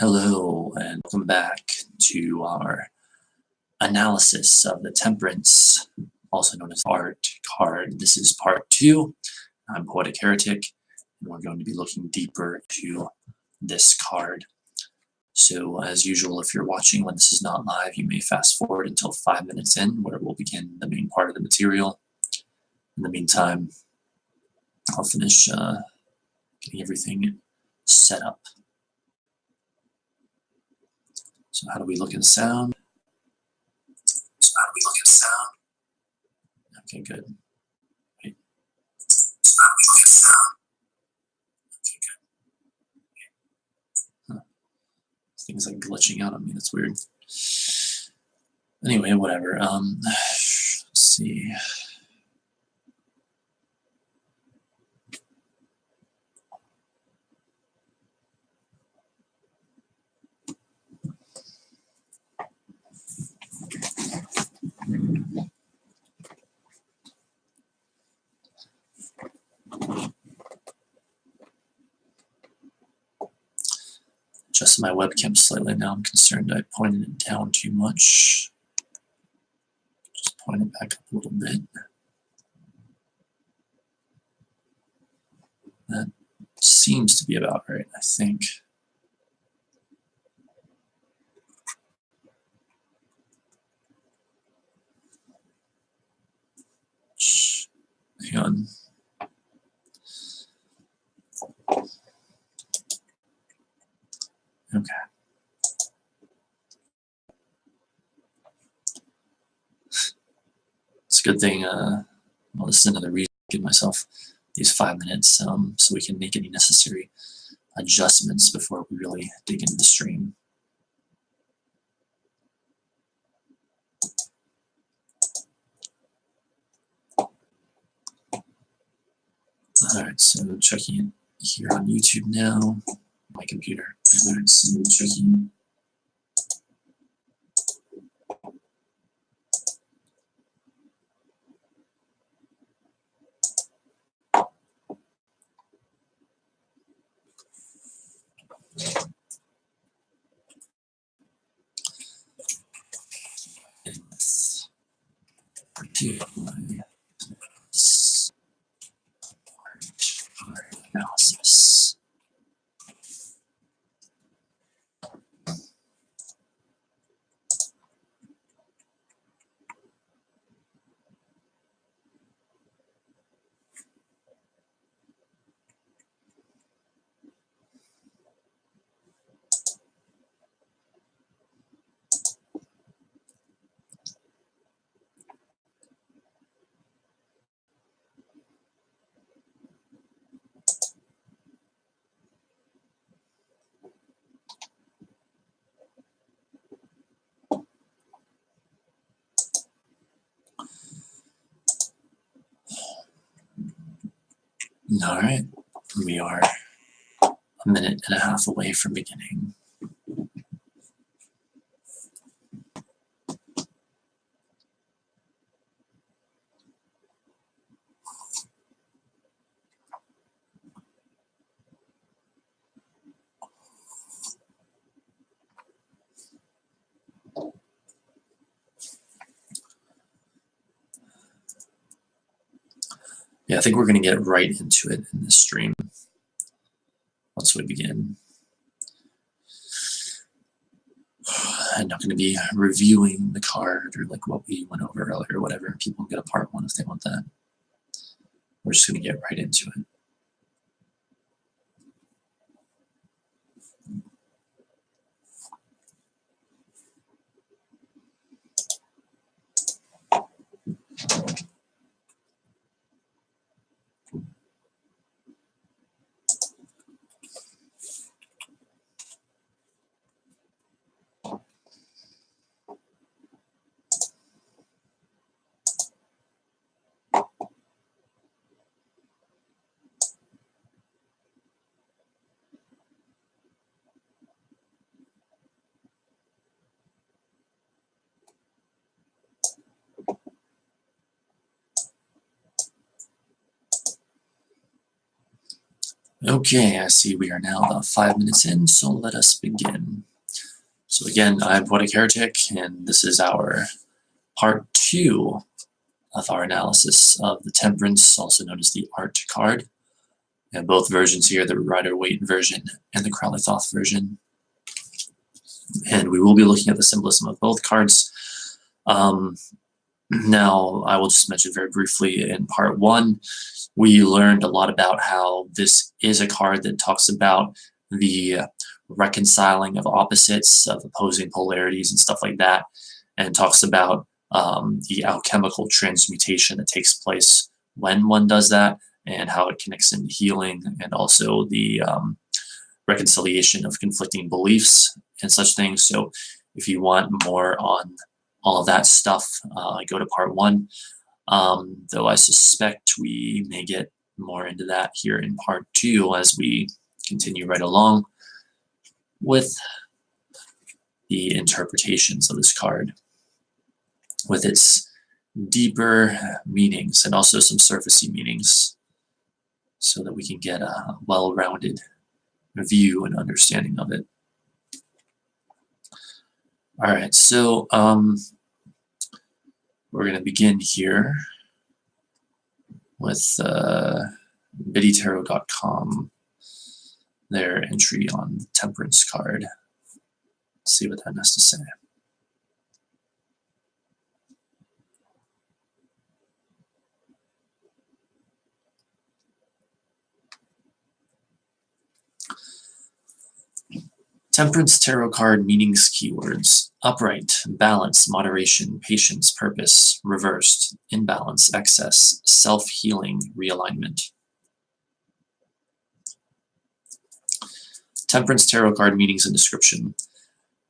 Hello, and welcome back to our analysis of the Temperance, also known as art card. This is part 2. I'm Poetic Heretic, and we're going to be looking deeper to this card. So, as usual, if you're watching when this is not live, you may fast forward until 5 minutes in, where we'll begin the main part of the material. In the meantime, I'll finish getting everything set up. So how do we look in sound? Okay, good. Wait. Huh. This thing's like glitching out on me. That's weird. Anyway, whatever. Let's see. Adjust my webcam slightly now. I'm concerned I pointed it down too much. Just point it back up a little bit. That seems to be about right, I think. Hang on. Okay. It's a good thing, well, this is another reason to give myself these 5 minutes so we can make any necessary adjustments before we really dig into the stream. Alright, so checking it here on YouTube now. My computer. Alright, so checking. Analysis. All right, we are a minute and a half away from beginning. Yeah, I think we're going to get right into it in this stream once we begin. I'm not going to be reviewing the card or like what we went over earlier or whatever. People get a part 1 if they want that. We're just going to get right into it. Okay, I see we are now about 5 minutes in, so let us begin. So again, I'm Poetic Heretic, and this is our part 2 of our analysis of the Temperance, also known as the Art card. And both versions here, the Rider-Waite version and the Crowley-Thoth version. And we will be looking at the symbolism of both cards. Now, I will just mention very briefly in part 1, we learned a lot about how this is a card that talks about the reconciling of opposites, of opposing polarities and stuff like that, and talks about the alchemical transmutation that takes place when one does that, and how it connects into healing, and also the reconciliation of conflicting beliefs and such things. So if you want more on all of that stuff, go to part 1. Though I suspect we may get more into that here in part 2 as we continue right along with the interpretations of this card, with its deeper meanings and also some surfacey meanings, so that we can get a well-rounded view and understanding of it. All right, so we're going to begin here with biddytarot.com, their entry on the Temperance card. Let's see what that has to say. Temperance Tarot card meanings keywords: upright, balance, moderation, patience, purpose, reversed, imbalance, excess, self-healing, realignment. Temperance Tarot card meanings and description.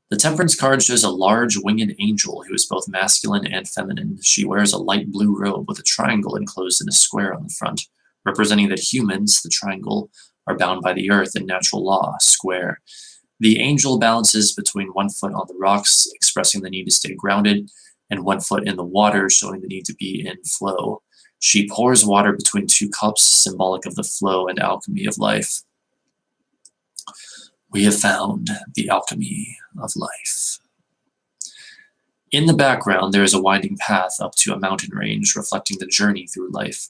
The Temperance card shows a large winged angel who is both masculine and feminine. She wears a light blue robe with a triangle enclosed in a square on the front, representing that humans, the triangle, are bound by the earth and natural law, square. The angel balances between 1 foot on the rocks, expressing the need to stay grounded, and 1 foot in the water, showing the need to be in flow. She pours water between 2 cups, symbolic of the flow and alchemy of life. We have found the alchemy of life. In the background, there is a winding path up to a mountain range, reflecting the journey through life.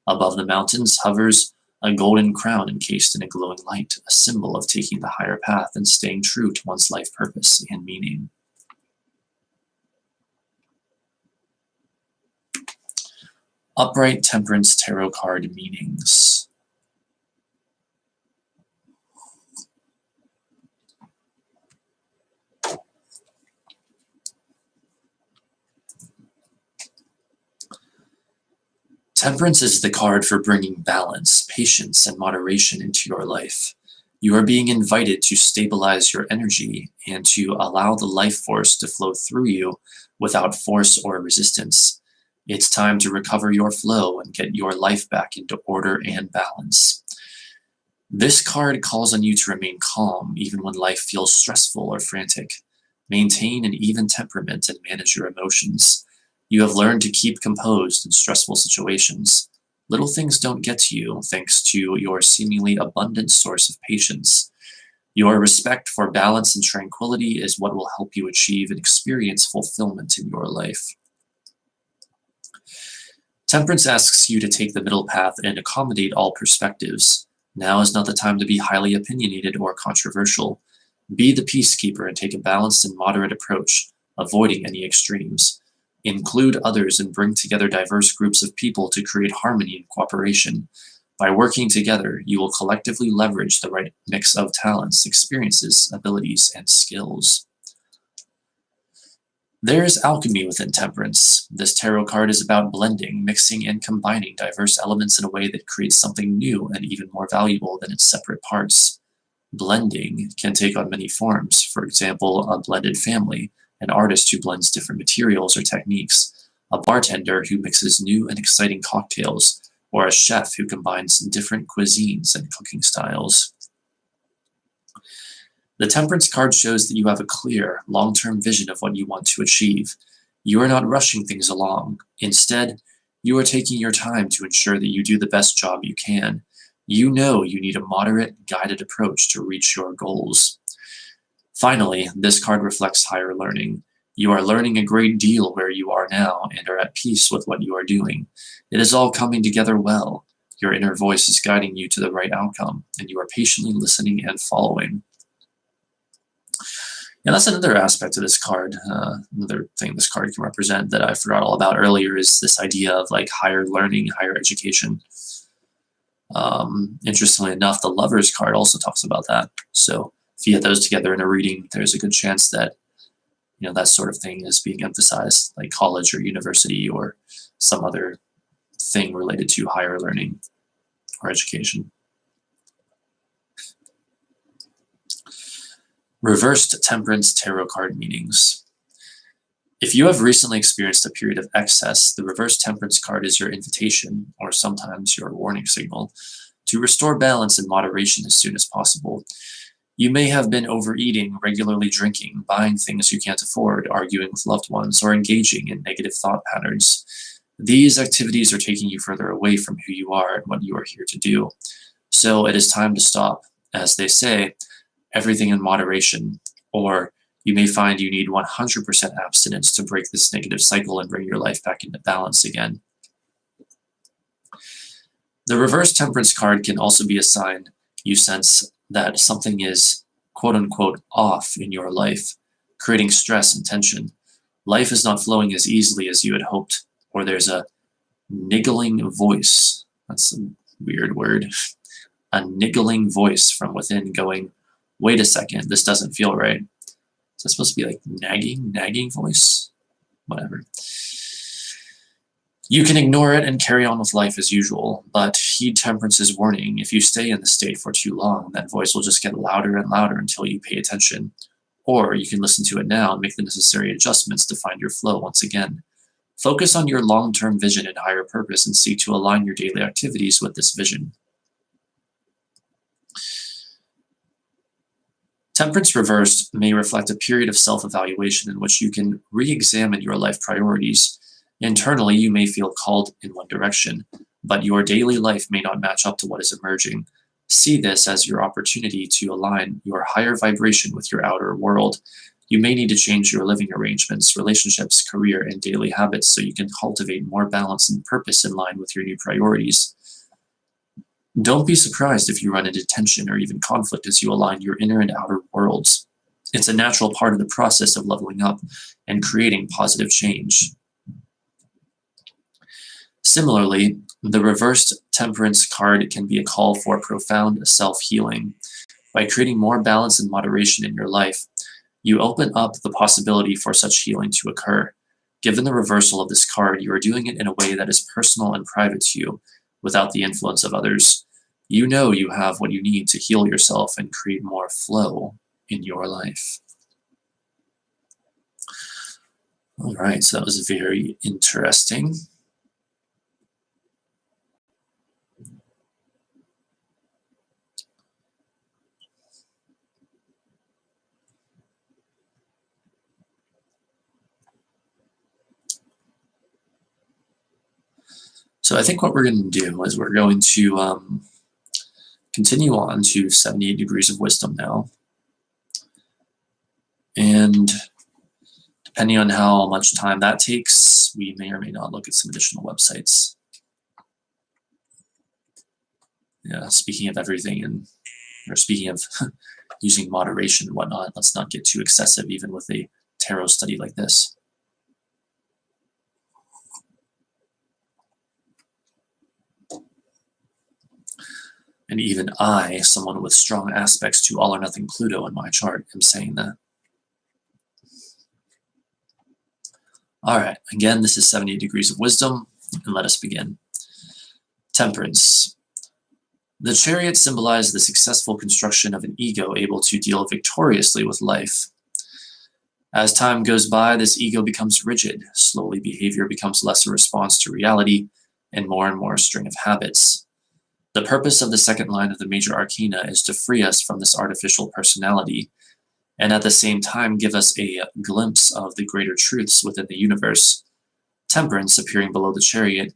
Above the mountains hovers a golden crown encased in a glowing light, a symbol of taking the higher path and staying true to one's life purpose and meaning. Upright Temperance Tarot card meanings. Temperance is the card for bringing balance, patience, and moderation into your life. You are being invited to stabilize your energy and to allow the life force to flow through you without force or resistance. It's time to recover your flow and get your life back into order and balance. This card calls on you to remain calm even when life feels stressful or frantic. Maintain an even temperament and manage your emotions. You have learned to keep composed in stressful situations. Little things don't get to you thanks to your seemingly abundant source of patience. Your respect for balance and tranquility is what will help you achieve and experience fulfillment in your life. Temperance asks you to take the middle path and accommodate all perspectives. Now is not the time to be highly opinionated or controversial. Be the peacekeeper and take a balanced and moderate approach, avoiding any extremes. Include others and bring together diverse groups of people to create harmony and cooperation. By working together, you will collectively leverage the right mix of talents, experiences, abilities, and skills. There is alchemy within Temperance. This tarot card is about blending, mixing, and combining diverse elements in a way that creates something new and even more valuable than its separate parts. Blending can take on many forms. For example, a blended family, an artist who blends different materials or techniques, a bartender who mixes new and exciting cocktails, or a chef who combines different cuisines and cooking styles. The Temperance card shows that you have a clear, long-term vision of what you want to achieve. You are not rushing things along. Instead, you are taking your time to ensure that you do the best job you can. You know you need a moderate, guided approach to reach your goals. Finally, this card reflects higher learning. You are learning a great deal where you are now and are at peace with what you are doing. It is all coming together well. Your inner voice is guiding you to the right outcome, and you are patiently listening and following. And that's another aspect of this card. Another thing this card can represent that I forgot all about earlier is this idea of like higher learning, higher education. Interestingly enough, the Lover's card also talks about that. So if you get those together in a reading, there's a good chance that that sort of thing is being emphasized, like college or university or some other thing related to higher learning or education. Reversed Temperance Tarot card meanings. If you have recently experienced a period of excess, the Reversed Temperance card is your invitation, or sometimes your warning signal, to restore balance and moderation as soon as possible. You may have been overeating, regularly drinking, buying things you can't afford, arguing with loved ones, or engaging in negative thought patterns. These activities are taking you further away from who you are and what you are here to do. So it is time to stop. As they say, everything in moderation, or you may find you need 100% abstinence to break this negative cycle and bring your life back into balance again. The Reverse Temperance card can also be a sign you sense that something is quote-unquote off in your life, creating stress and tension. Life is not flowing as easily as you had hoped, or there's a niggling voice. That's a weird word. A niggling voice from within going, wait a second, this doesn't feel right. Is that supposed to be like nagging voice? Whatever. You can ignore it and carry on with life as usual, but heed Temperance's warning. If you stay in the state for too long, that voice will just get louder and louder until you pay attention. Or you can listen to it now and make the necessary adjustments to find your flow once again. Focus on your long-term vision and higher purpose and seek to align your daily activities with this vision. Temperance reversed may reflect a period of self-evaluation in which you can re-examine your life priorities. Internally, you may feel called in one direction, but your daily life may not match up to what is emerging. See this as your opportunity to align your higher vibration with your outer world. You may need to change your living arrangements, relationships, career, and daily habits so you can cultivate more balance and purpose in line with your new priorities. Don't be surprised if you run into tension or even conflict as you align your inner and outer worlds. It's a natural part of the process of leveling up and creating positive change. Similarly, the Reversed Temperance card can be a call for profound self-healing. By creating more balance and moderation in your life, you open up the possibility for such healing to occur. Given the reversal of this card, you are doing it in a way that is personal and private to you, without the influence of others. You know you have what you need to heal yourself and create more flow in your life. All right, so that was very interesting. So I think what we're going to do is we're going to continue on to 78 Degrees of Wisdom now. And depending on how much time that takes, we may or may not look at some additional websites. Yeah, speaking of everything, or speaking of using moderation and whatnot, let's not get too excessive even with a tarot study like this. And even I, someone with strong aspects to all or nothing Pluto in my chart, am saying that. All right, again, this is 78 Degrees of Wisdom, and let us begin. Temperance. The chariot symbolized the successful construction of an ego able to deal victoriously with life. As time goes by, this ego becomes rigid. Slowly, behavior becomes less a response to reality and more a string of habits. The purpose of the second line of the major arcana is to free us from this artificial personality, and at the same time give us a glimpse of the greater truths within the universe. Temperance, appearing below the chariot,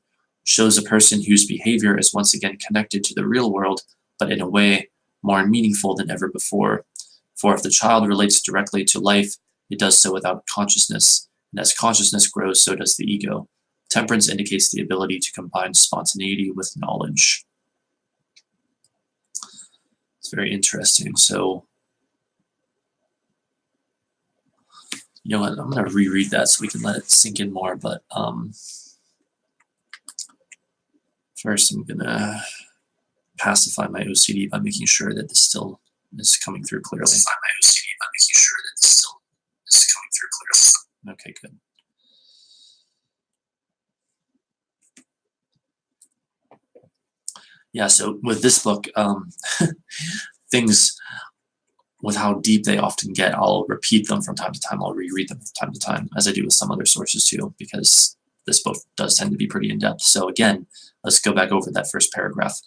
shows a person whose behavior is once again connected to the real world, but in a way more meaningful than ever before. For if the child relates directly to life, it does so without consciousness, and as consciousness grows, so does the ego. Temperance indicates the ability to combine spontaneity with knowledge. It's very interesting. So, you know what, I'm going to reread that so we can let it sink in more, but first I'm going to pacify my OCD by making sure that this still is coming through clearly. Okay, good. Yeah, so with this book, things with how deep they often get, I'll repeat them from time to time. I'll reread them from time to time, as I do with some other sources too, because this book does tend to be pretty in-depth. So again, let's go back over that first paragraph.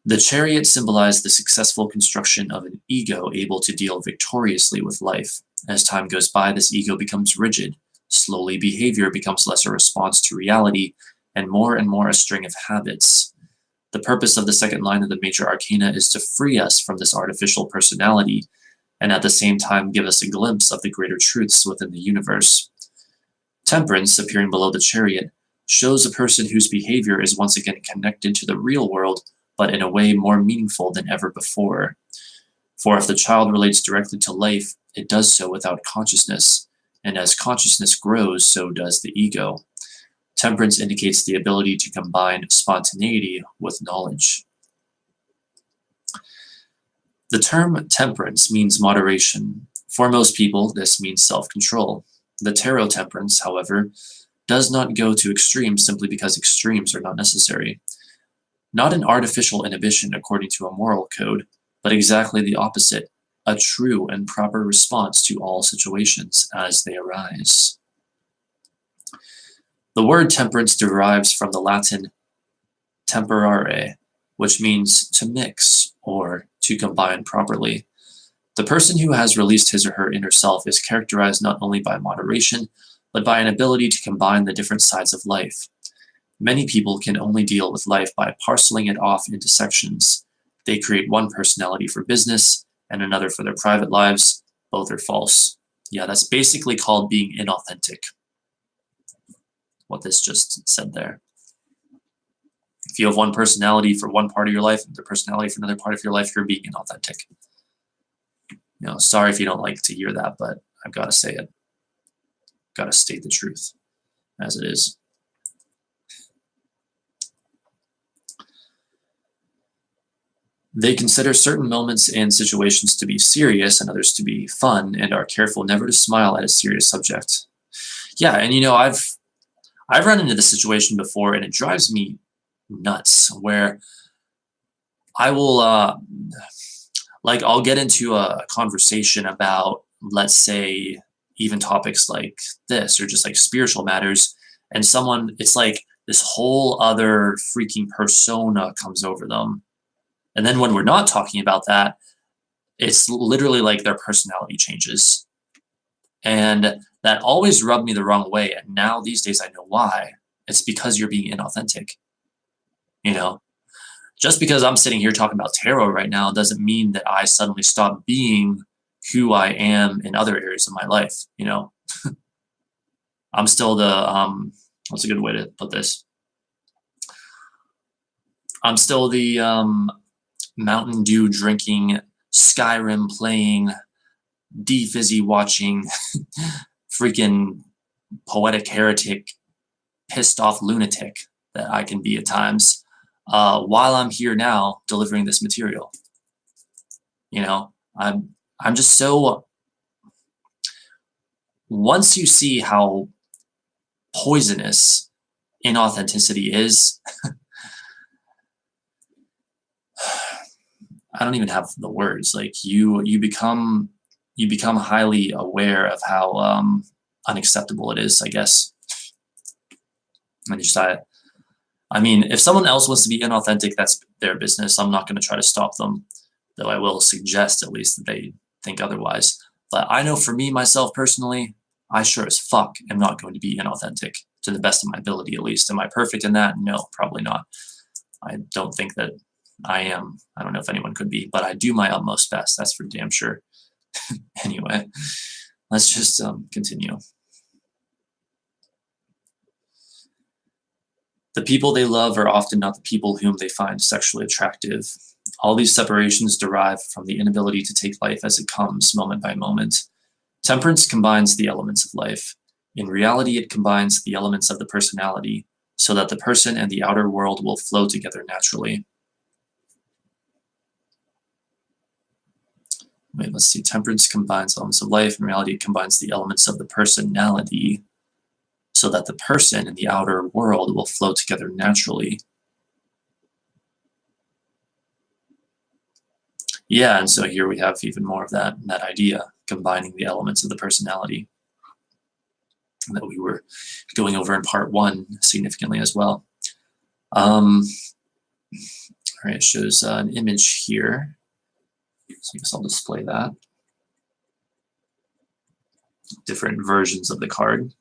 The chariot symbolized the successful construction of an ego able to deal victoriously with life. As time goes by, this ego becomes rigid. Slowly, behavior becomes less a response to reality and more a string of habits. The purpose of the second line of the major arcana is to free us from this artificial personality and at the same time give us a glimpse of the greater truths within the universe. Temperance, appearing below the chariot, shows a person whose behavior is once again connected to the real world, but in a way more meaningful than ever before. For if the child relates directly to life, it does so without consciousness, and as consciousness grows, so does the ego. Temperance indicates the ability to combine spontaneity with knowledge. The term temperance means moderation. For most people, this means self-control. The tarot temperance, however, does not go to extremes simply because extremes are not necessary. Not an artificial inhibition according to a moral code, but exactly the opposite, a true and proper response to all situations as they arise. The word temperance derives from the Latin temperare, which means to mix or to combine properly. The person who has released his or her inner self is characterized not only by moderation, but by an ability to combine the different sides of life. Many people can only deal with life by parceling it off into sections. They create one personality for business and another for their private lives. Both are false. Yeah, that's basically called being inauthentic. What this just said there. If you have one personality for one part of your life and another personality for another part of your life, you're being inauthentic. You know, sorry if you don't like to hear that, but I've got to say it. Got to state the truth as it is. They consider certain moments and situations to be serious and others to be fun and are careful never to smile at a serious subject. Yeah, and you know, I've run into this situation before and it drives me nuts where I will like I'll get into a conversation about, let's say, even topics like this or just like spiritual matters, and someone, it's like this whole other freaking persona comes over them. And then when we're not talking about that, it's literally like their personality changes. And that always rubbed me the wrong way. And now these days I know why. It's because you're being inauthentic. You know, just because I'm sitting here talking about tarot right now doesn't mean that I suddenly stop being who I am in other areas of my life. You know, I'm still the, what's a good way to put this? I'm still the Mountain Dew drinking, Skyrim playing, D-Fizzy watching, freaking poetic heretic, pissed off lunatic that I can be at times, while I'm here now delivering this material. You know, I'm just so, once you see how poisonous inauthenticity is, I don't even have the words. Like you become highly aware of how unacceptable it is, I guess. And just I mean, if someone else wants to be inauthentic, that's their business. I'm not going to try to stop them, though I will suggest at least that they think otherwise. But I know for me, myself personally, I sure as fuck am not going to be inauthentic to the best of my ability, at least. Am I perfect in that? No, probably not. I don't think that I am. I don't know if anyone could be, but I do my utmost best. That's for damn sure. Anyway, let's just continue. The people they love are often not the people whom they find sexually attractive. All these separations derive from the inability to take life as it comes, moment by moment. Temperance combines the elements of life. In reality, it combines the elements of the personality, so that the person and the outer world will flow together naturally. Wait, let's see. Temperance combines elements of life. In reality, it combines the elements of the personality, so that the person and the outer world will flow together naturally. Yeah, and so here we have even more of that idea, combining the elements of the personality that we were going over in part 1 significantly as well. All right, it shows an image here. So I guess I'll display that. Different versions of the card.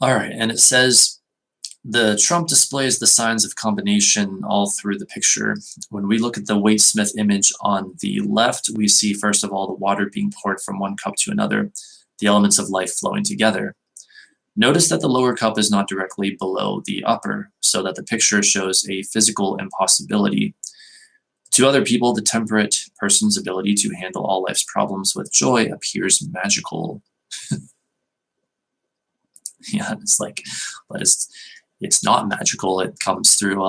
All right, and it says, the trump displays the signs of combination all through the picture. When we look at the Waite-Smith image on the left, we see, first of all, the water being poured from one cup to another, the elements of life flowing together. Notice that the lower cup is not directly below the upper, so that the picture shows a physical impossibility. To other people, the temperate person's ability to handle all life's problems with joy appears magical. Yeah, it's like, but it's not magical. It comes through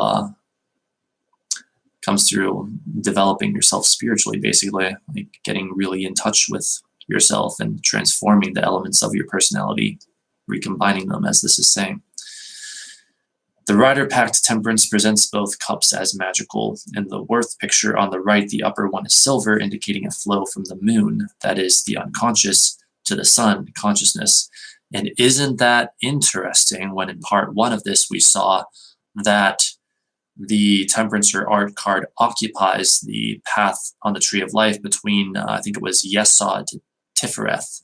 developing yourself spiritually, basically, like getting really in touch with yourself and transforming the elements of your personality, recombining them, as this is saying. The rider-packed temperance presents both cups as magical. In the Worth picture on the right, the upper one is silver, indicating a flow from the moon, that is, the unconscious, to the sun, consciousness. And isn't that interesting when in part 1 of this we saw that the Temperance or Art card occupies the path on the Tree of Life between, I think it was Yesod to Tifereth,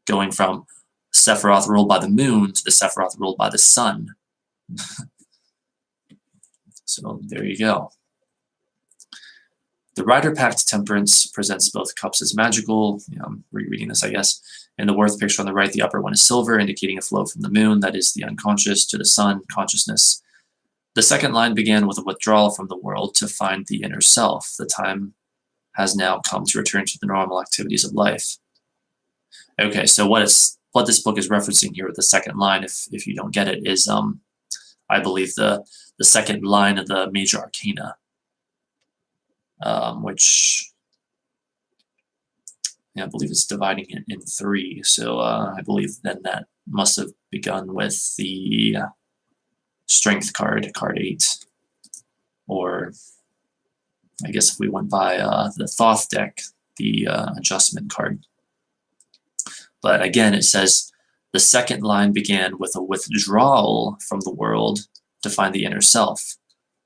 going from Sephiroth ruled by the moon to the Sephiroth ruled by the sun. So there you go. The rider-packed temperance presents both cups as magical. I'm rereading this, I guess. In the Worth picture on the right, the upper one is silver, indicating a flow from the moon, that is, the unconscious, to the sun, consciousness. The second line began with a withdrawal from the world to find the inner self. The time has now come to return to the normal activities of life. Okay, so what this book is referencing here with the second line, if you don't get it, is I believe the second line of the Major Arcana, which I believe it's dividing it in 3. So I believe then that must have begun with the Strength card, card 8, or I guess if we went by the Thoth deck, the Adjustment card. But again, it says the second line began with a withdrawal from the world to find the inner self.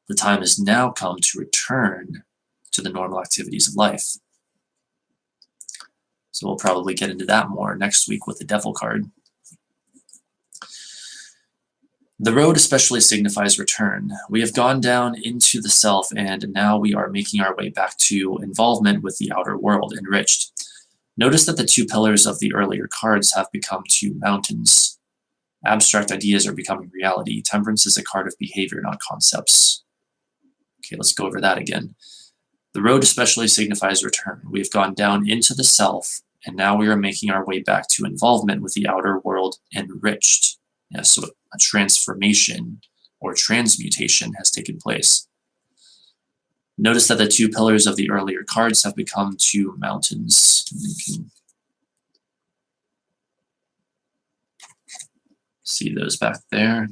The time has now come to return to the normal activities of life. So we'll probably get into that more next week with the Devil card. The road especially signifies return. We have gone down into the self, and now we are making our way back to involvement with the outer world, enriched. Notice that the 2 pillars of the earlier cards have become 2 mountains. Abstract ideas are becoming reality. Temperance is a card of behavior, not concepts. Okay, let's go over that again. The road especially signifies return. We have gone down into the self, and now we are making our way back to involvement with the outer world, enriched. Yeah, so a transformation or transmutation has taken place. Notice that the 2 pillars of the earlier cards have become 2 mountains. You can see those back there.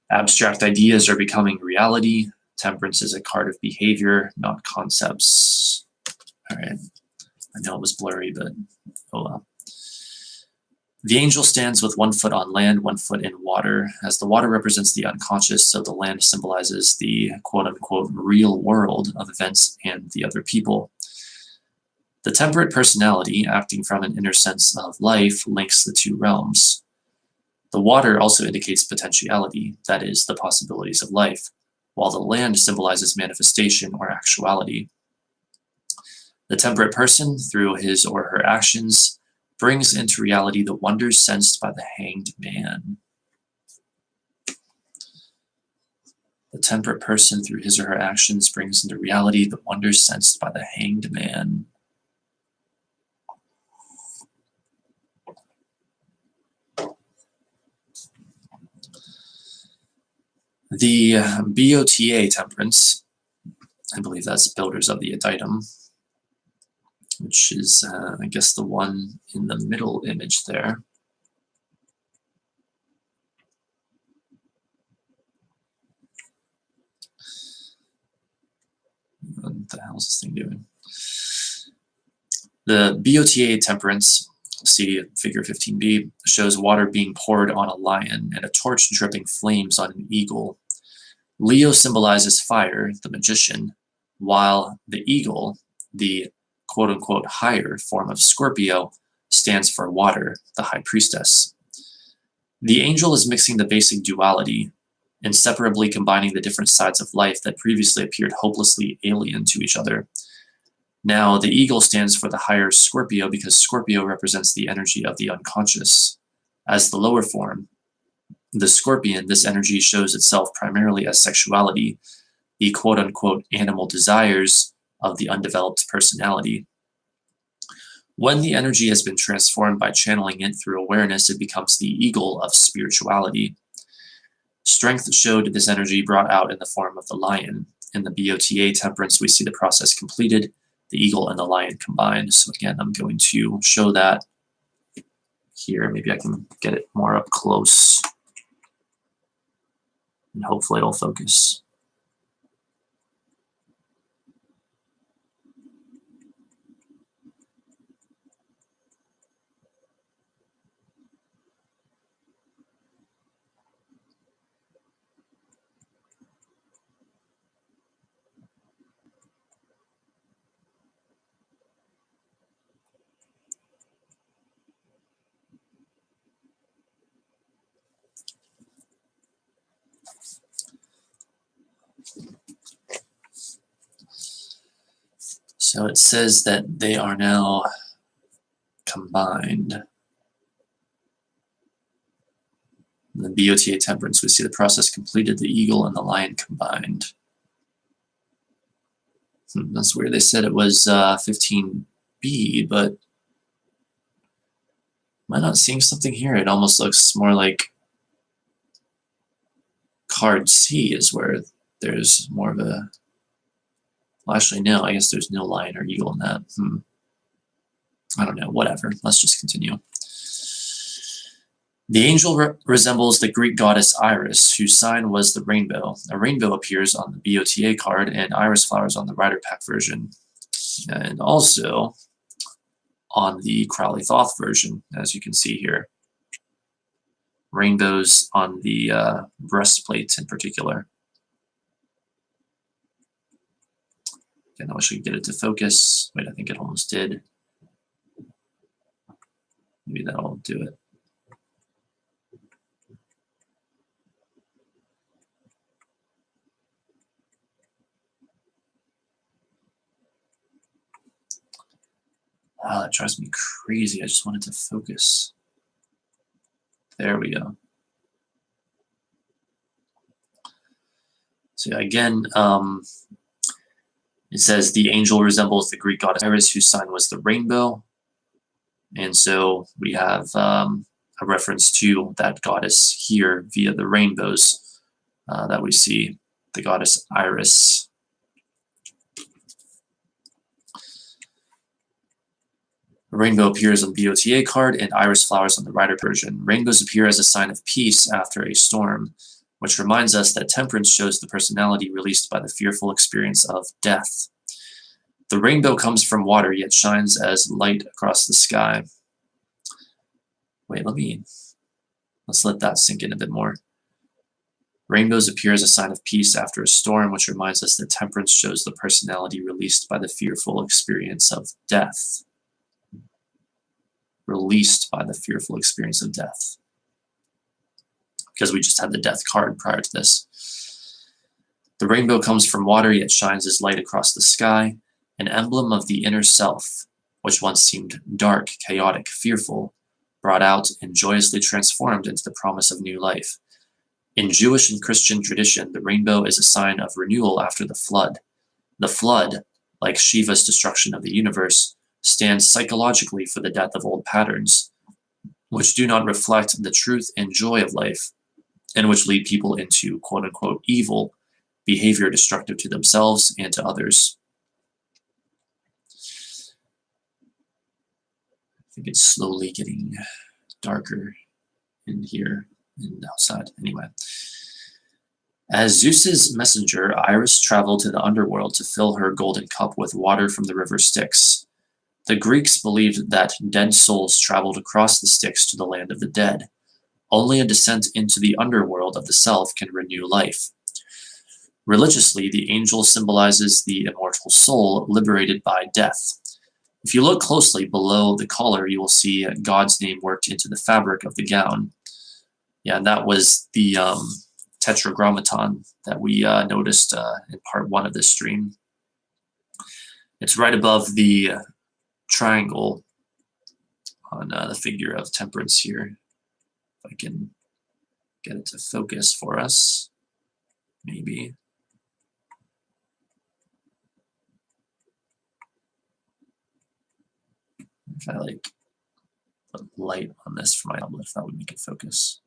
Abstract ideas are becoming reality. Temperance is a card of behavior, not concepts. All right. I know it was blurry, but oh well. The angel stands with 1 foot on land, 1 foot in water, as the water represents the unconscious, so the land symbolizes the quote-unquote real world of events and the other people. The temperate personality, acting from an inner sense of life, links the two realms. The water also indicates potentiality, that is, the possibilities of life, while the land symbolizes manifestation or actuality. The temperate person, through his or her actions, brings into reality the wonders sensed by the hanged man. The temperate person, through his or her actions, brings into reality the wonders sensed by the hanged man. The BOTA Temperance, I believe that's Builders of the Adytum, which is, I guess, the one in the middle image there. What the hell is this thing doing? The BOTA Temperance, see figure 15b, shows water being poured on a lion and a torch dripping flames on an eagle. Leo symbolizes fire, the magician, while the eagle, the quote-unquote higher form of Scorpio, stands for water, the high priestess. The angel is mixing the basic duality, inseparably combining the different sides of life that previously appeared hopelessly alien to each other. Now, the eagle stands for the higher Scorpio because Scorpio represents the energy of the unconscious. As the lower form, the scorpion, this energy shows itself primarily as sexuality, the quote-unquote animal desires of the undeveloped personality. When the energy has been transformed by channeling it through awareness, it becomes the eagle of spirituality. Strength showed this energy brought out in the form of the lion. In the BOTA Temperance, we see the process completed, the eagle and the lion combined. So again, I'm going to show that here. Maybe I can get it more up close, and hopefully it'll focus. So it says that they are now combined. In the BOTA Temperance, we see the process completed, the eagle and the lion combined. That's weird. They said it was 15b, but am I not seeing something here? It almost looks more like card C is where there's more of a... Well, actually, no. I guess there's no lion or eagle in that. I don't know. Whatever. Let's just continue. The angel resembles the Greek goddess Iris, whose sign was the rainbow. A rainbow appears on the BOTA card and iris flowers on the Rider Pack version, and also on the Crowley Thoth version, as you can see here. Rainbows on the breastplate in particular. Again, I wish I could get it to focus. Wait, I think it almost did. Maybe that'll do it. Oh, that drives me crazy. I just wanted to focus. There we go. So again, it says the angel resembles the Greek goddess Iris, whose sign was the rainbow. And so we have a reference to that goddess here via the rainbows that we see, the goddess Iris. A rainbow appears on the BOTA card and iris flowers on the Rider version. Rainbows appear as a sign of peace after a storm, which reminds us that temperance shows the personality released by the fearful experience of death. The rainbow comes from water, yet shines as light across the sky. Wait, let's let that sink in a bit more. Rainbows appear as a sign of peace after a storm, which reminds us that temperance shows the personality released by the fearful experience of death. Released by the fearful experience of death. Because we just had the death card prior to this. The rainbow comes from water, yet shines as light across the sky, an emblem of the inner self, which once seemed dark, chaotic, fearful, brought out and joyously transformed into the promise of new life. In Jewish and Christian tradition, the rainbow is a sign of renewal after the flood. The flood, like Shiva's destruction of the universe, stands psychologically for the death of old patterns, which do not reflect the truth and joy of life, and which lead people into quote-unquote evil behavior destructive to themselves and to others. I think it's slowly getting darker in here and outside. Anyway. As Zeus's messenger, Iris traveled to the underworld to fill her golden cup with water from the river Styx. The Greeks believed that dead souls traveled across the Styx to the land of the dead. Only a descent into the underworld of the self can renew life. Religiously, the angel symbolizes the immortal soul liberated by death. If you look closely below the collar, you will see God's name worked into the fabric of the gown. Yeah, and that was the tetragrammaton that we noticed in part 1 of this stream. It's right above the triangle on the figure of Temperance here. If I can get it to focus for us, maybe. If I put light on this for my tablet, that would make it focus.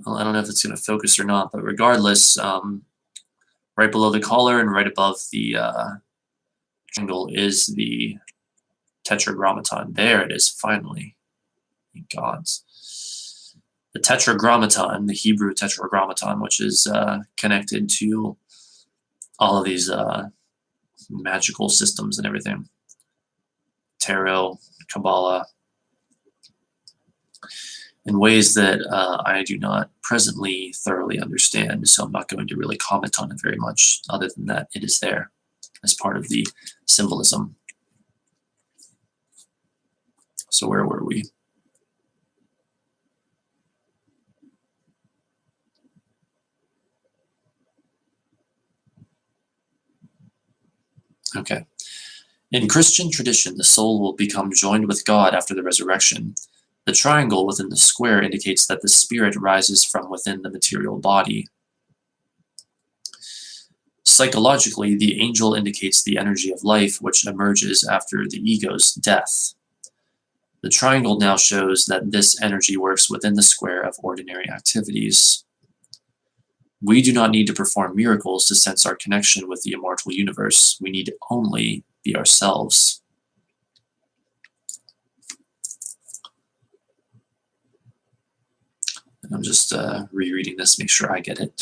Well, I don't know if it's going to focus or not, but regardless, right below the collar and right above the triangle is the tetragrammaton. There it is, finally. Thank gods. The tetragrammaton, the Hebrew tetragrammaton, which is connected to all of these magical systems and everything. Tarot, Kabbalah, in ways that I do not presently thoroughly understand, so I'm not going to really comment on it very much, other than that it is there as part of the symbolism. So where were we? Okay. In Christian tradition, the soul will become joined with God after the resurrection. The triangle within the square indicates that the spirit rises from within the material body. Psychologically, the angel indicates the energy of life which emerges after the ego's death. The triangle now shows that this energy works within the square of ordinary activities. We do not need to perform miracles to sense our connection with the immortal universe. We need only be ourselves. And I'm just rereading this, make sure I get it.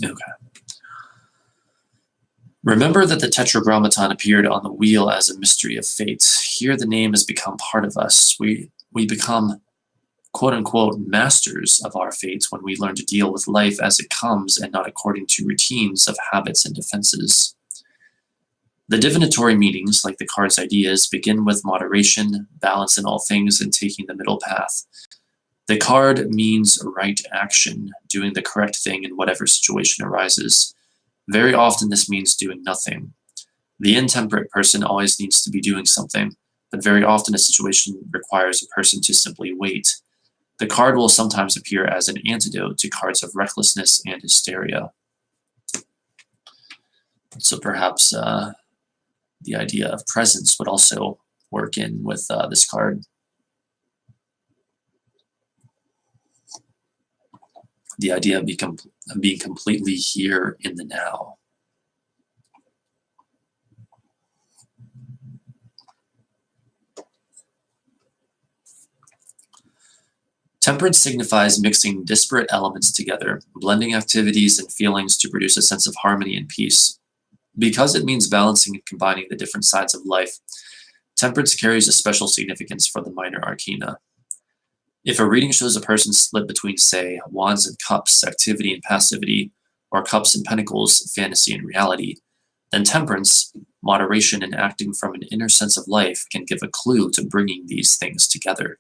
Okay. Remember that the tetragrammaton appeared on the wheel as a mystery of fate. Here the name has become part of us. We become quote-unquote masters of our fates when we learn to deal with life as it comes and not according to routines of habits and defenses. The divinatory meanings, like the card's ideas, begin with moderation, balance in all things, and taking the middle path. The card means right action, doing the correct thing in whatever situation arises. Very often this means doing nothing. The intemperate person always needs to be doing something, but very often a situation requires a person to simply wait. The card will sometimes appear as an antidote to cards of recklessness and hysteria. So perhaps the idea of presence would also work in with this card. The idea of being completely here in the now. Temperance signifies mixing disparate elements together, blending activities and feelings to produce a sense of harmony and peace. Because it means balancing and combining the different sides of life, temperance carries a special significance for the minor arcana. If a reading shows a person split between, say, wands and cups, activity and passivity, or cups and pentacles, fantasy and reality, then temperance, moderation and acting from an inner sense of life, can give a clue to bringing these things together.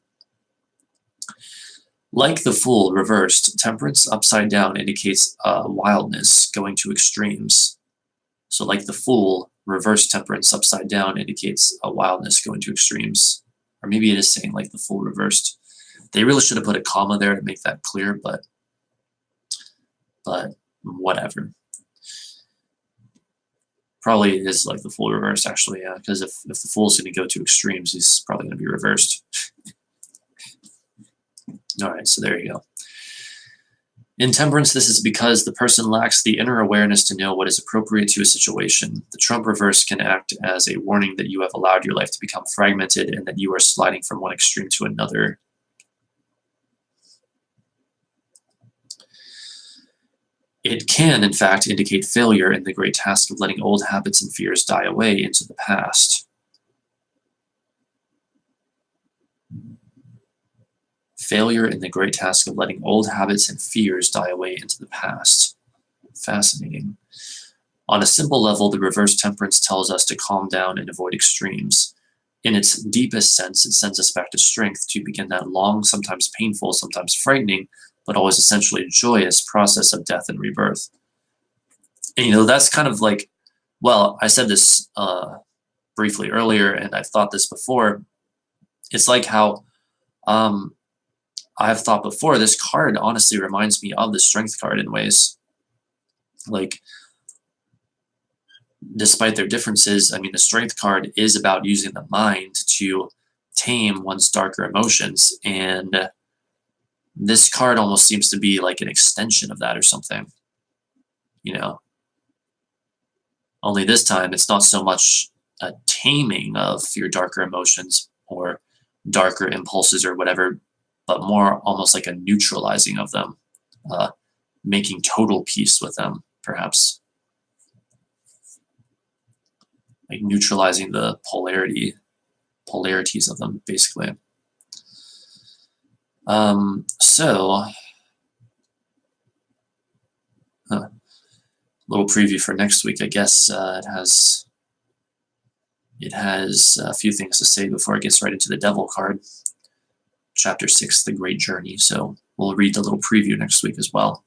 Like the Fool reversed, temperance upside down indicates wildness going to extremes. So, like the Fool, reverse temperance upside down indicates a wildness going to extremes. Or maybe it is saying like the Fool reversed. They really should have put a comma there to make that clear, but whatever. Probably it is like the Fool reversed, actually, yeah, because if the Fool's going to go to extremes, he's probably going to be reversed. All right, so there you go. In temperance, this is because the person lacks the inner awareness to know what is appropriate to a situation. The Trump reverse can act as a warning that you have allowed your life to become fragmented and that you are sliding from one extreme to another. It can, in fact, indicate failure in the great task of letting old habits and fears die away into the past. Failure in the great task of letting old habits and fears die away into the past. Fascinating. On a simple level, the reverse temperance tells us to calm down and avoid extremes. In its deepest sense, it sends us back to strength to begin that long, sometimes painful, sometimes frightening, but always essentially joyous process of death and rebirth. And that's kind of like, well, I said this briefly earlier, and I've thought this before. It's like how I've thought before, this card honestly reminds me of the strength card in ways. Like, despite their differences, I mean, the strength card is about using the mind to tame one's darker emotions. And this card almost seems to be like an extension of that or something, you know. Only this time, it's not so much a taming of your darker emotions or darker impulses or whatever, but more almost like a neutralizing of them, making total peace with them, perhaps. Like neutralizing the polarities of them, basically. So, little preview for next week. I guess it has a few things to say before it gets right into the Devil card. Chapter 6, The Great Journey. So we'll read the little preview next week as well,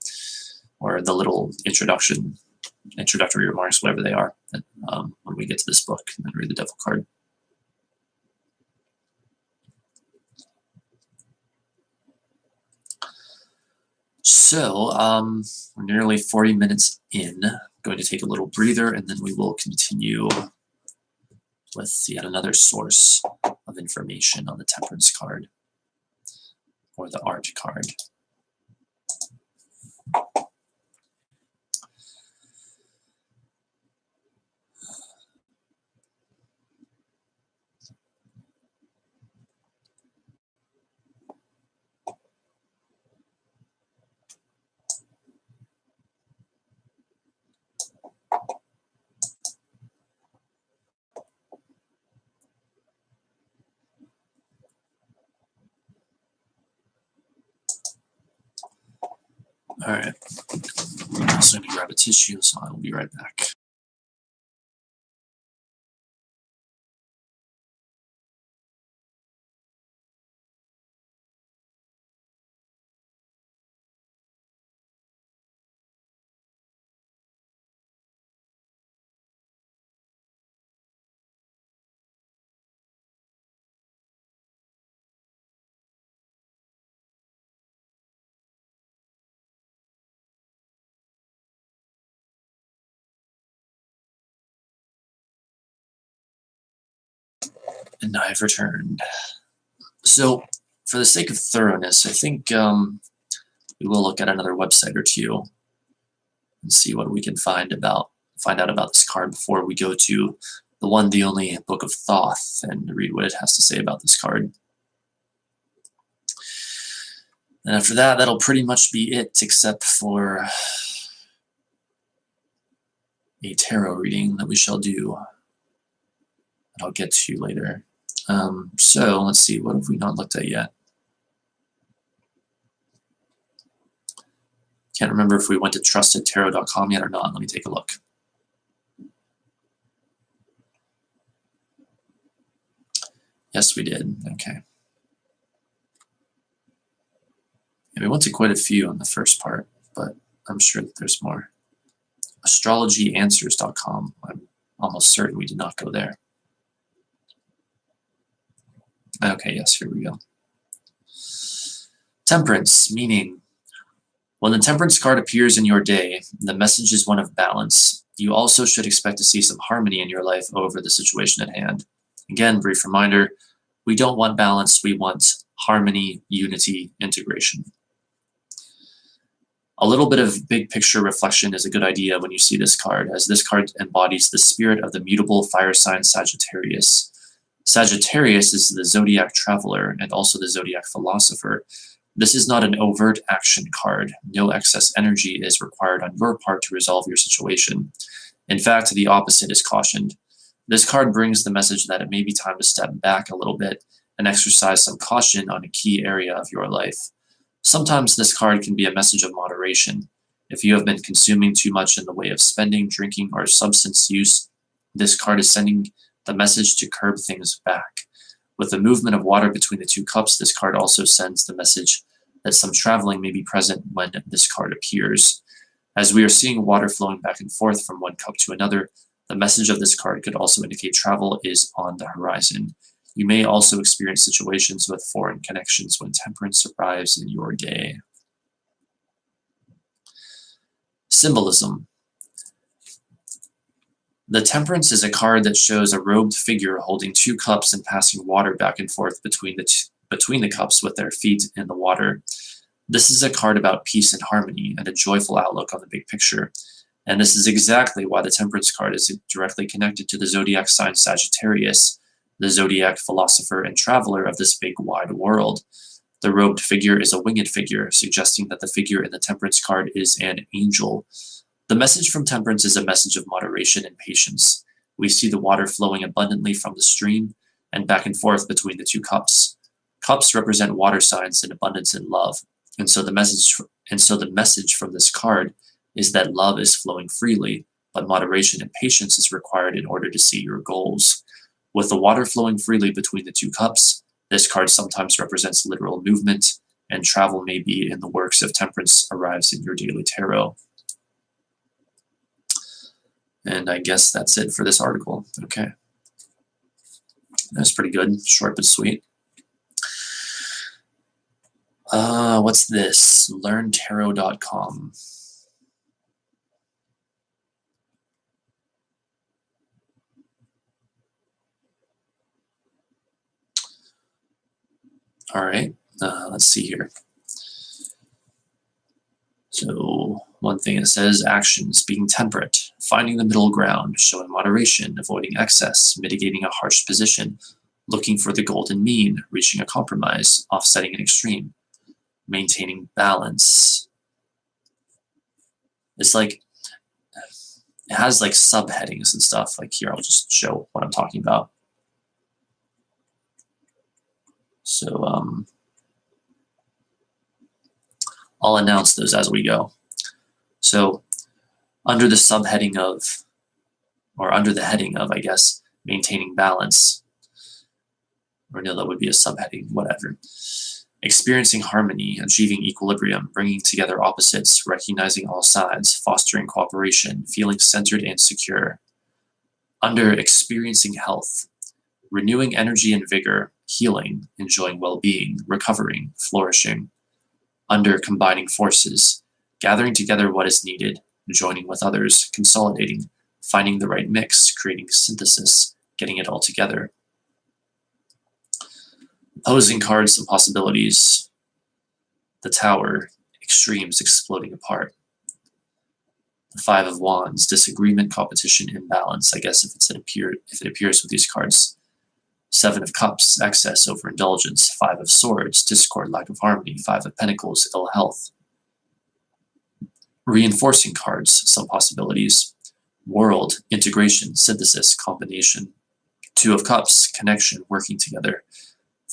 or the little introductory remarks, whatever they are, when we get to this book, and then read the Devil card. So we're nearly 40 minutes in. I'm going to take a little breather, and then we will continue with yet another source of information on the Temperance card, or the Art card. All right. I'm also going to grab a tissue, so I will be right back. And I've returned. So, for the sake of thoroughness, I think we will look at another website or two and see what we can find out about this card before we go to the one, the only Book of Thoth and read what it has to say about this card. And after that, that'll pretty much be it, except for a tarot reading that we shall do. That I'll get to later. So let's see, what have we not looked at yet? Can't remember if we went to trustedtarot.com yet or not. Let me take a look. Yes, we did. Okay. And we went to quite a few on the first part, but I'm sure that there's more. Astrologyanswers.com. I'm almost certain we did not go there. Okay, yes, here we go. Temperance, meaning, when the Temperance card appears in your day, the message is one of balance. You also should expect to see some harmony in your life over the situation at hand. Again, brief reminder, we don't want balance, we want harmony, unity, integration. A little bit of big picture reflection is a good idea when you see this card, as this card embodies the spirit of the mutable fire sign Sagittarius. Sagittarius is the zodiac traveler and also the zodiac philosopher. This is not an overt action card. No excess energy is required on your part to resolve your situation. In fact, the opposite is cautioned. This card brings the message that it may be time to step back a little bit and exercise some caution on a key area of your life. Sometimes this card can be a message of moderation. If you have been consuming too much in the way of spending, drinking, or substance use, this card is sending the message to curb things back. With the movement of water between the two cups, this card also sends the message that some traveling may be present when this card appears. As we are seeing water flowing back and forth from one cup to another, the message of this card could also indicate travel is on the horizon. You may also experience situations with foreign connections when Temperance arrives in your day. Symbolism. The Temperance is a card that shows a robed figure holding two cups and passing water back and forth between the cups with their feet in the water. This is a card about peace and harmony and a joyful outlook on the big picture. And this is exactly why the Temperance card is directly connected to the zodiac sign Sagittarius, the zodiac philosopher and traveler of this big wide world. The robed figure is a winged figure, suggesting that the figure in the Temperance card is an angel. The message from Temperance is a message of moderation and patience. We see the water flowing abundantly from the stream and back and forth between the two cups. Cups represent water signs and abundance and love. And so the message from this card is that love is flowing freely, but moderation and patience is required in order to see your goals. With the water flowing freely between the two cups, this card sometimes represents literal movement, and travel may be in the works of Temperance arrives in your daily tarot. And I guess that's it for this article. Okay. That's pretty good. Short but sweet. What's this? LearnTarot.com. All right. Let's see here. So one thing it says, actions, being temperate, finding the middle ground, showing moderation, avoiding excess, mitigating a harsh position, looking for the golden mean, reaching a compromise, offsetting an extreme, maintaining balance. It's like, it has like subheadings and stuff. Like here, I'll just show what I'm talking about. So I'll announce those as we go. So under the subheading of, or under the heading of, I guess, maintaining balance, or no, that would be a subheading, whatever. Experiencing harmony, achieving equilibrium, bringing together opposites, recognizing all sides, fostering cooperation, feeling centered and secure. Under experiencing health, renewing energy and vigor, healing, enjoying well-being, recovering, flourishing. Under combining forces, gathering together what is needed, joining with others, consolidating, finding the right mix, creating synthesis, getting it all together. Opposing cards and possibilities. The Tower, extremes exploding apart. The Five of Wands, disagreement, competition, imbalance. I guess if it appears with these cards. Seven of Cups, excess, overindulgence. Five of Swords, discord, lack of harmony. Five of Pentacles, ill health. Reinforcing cards, some possibilities. World, integration, synthesis, combination. Two of Cups, connection, working together.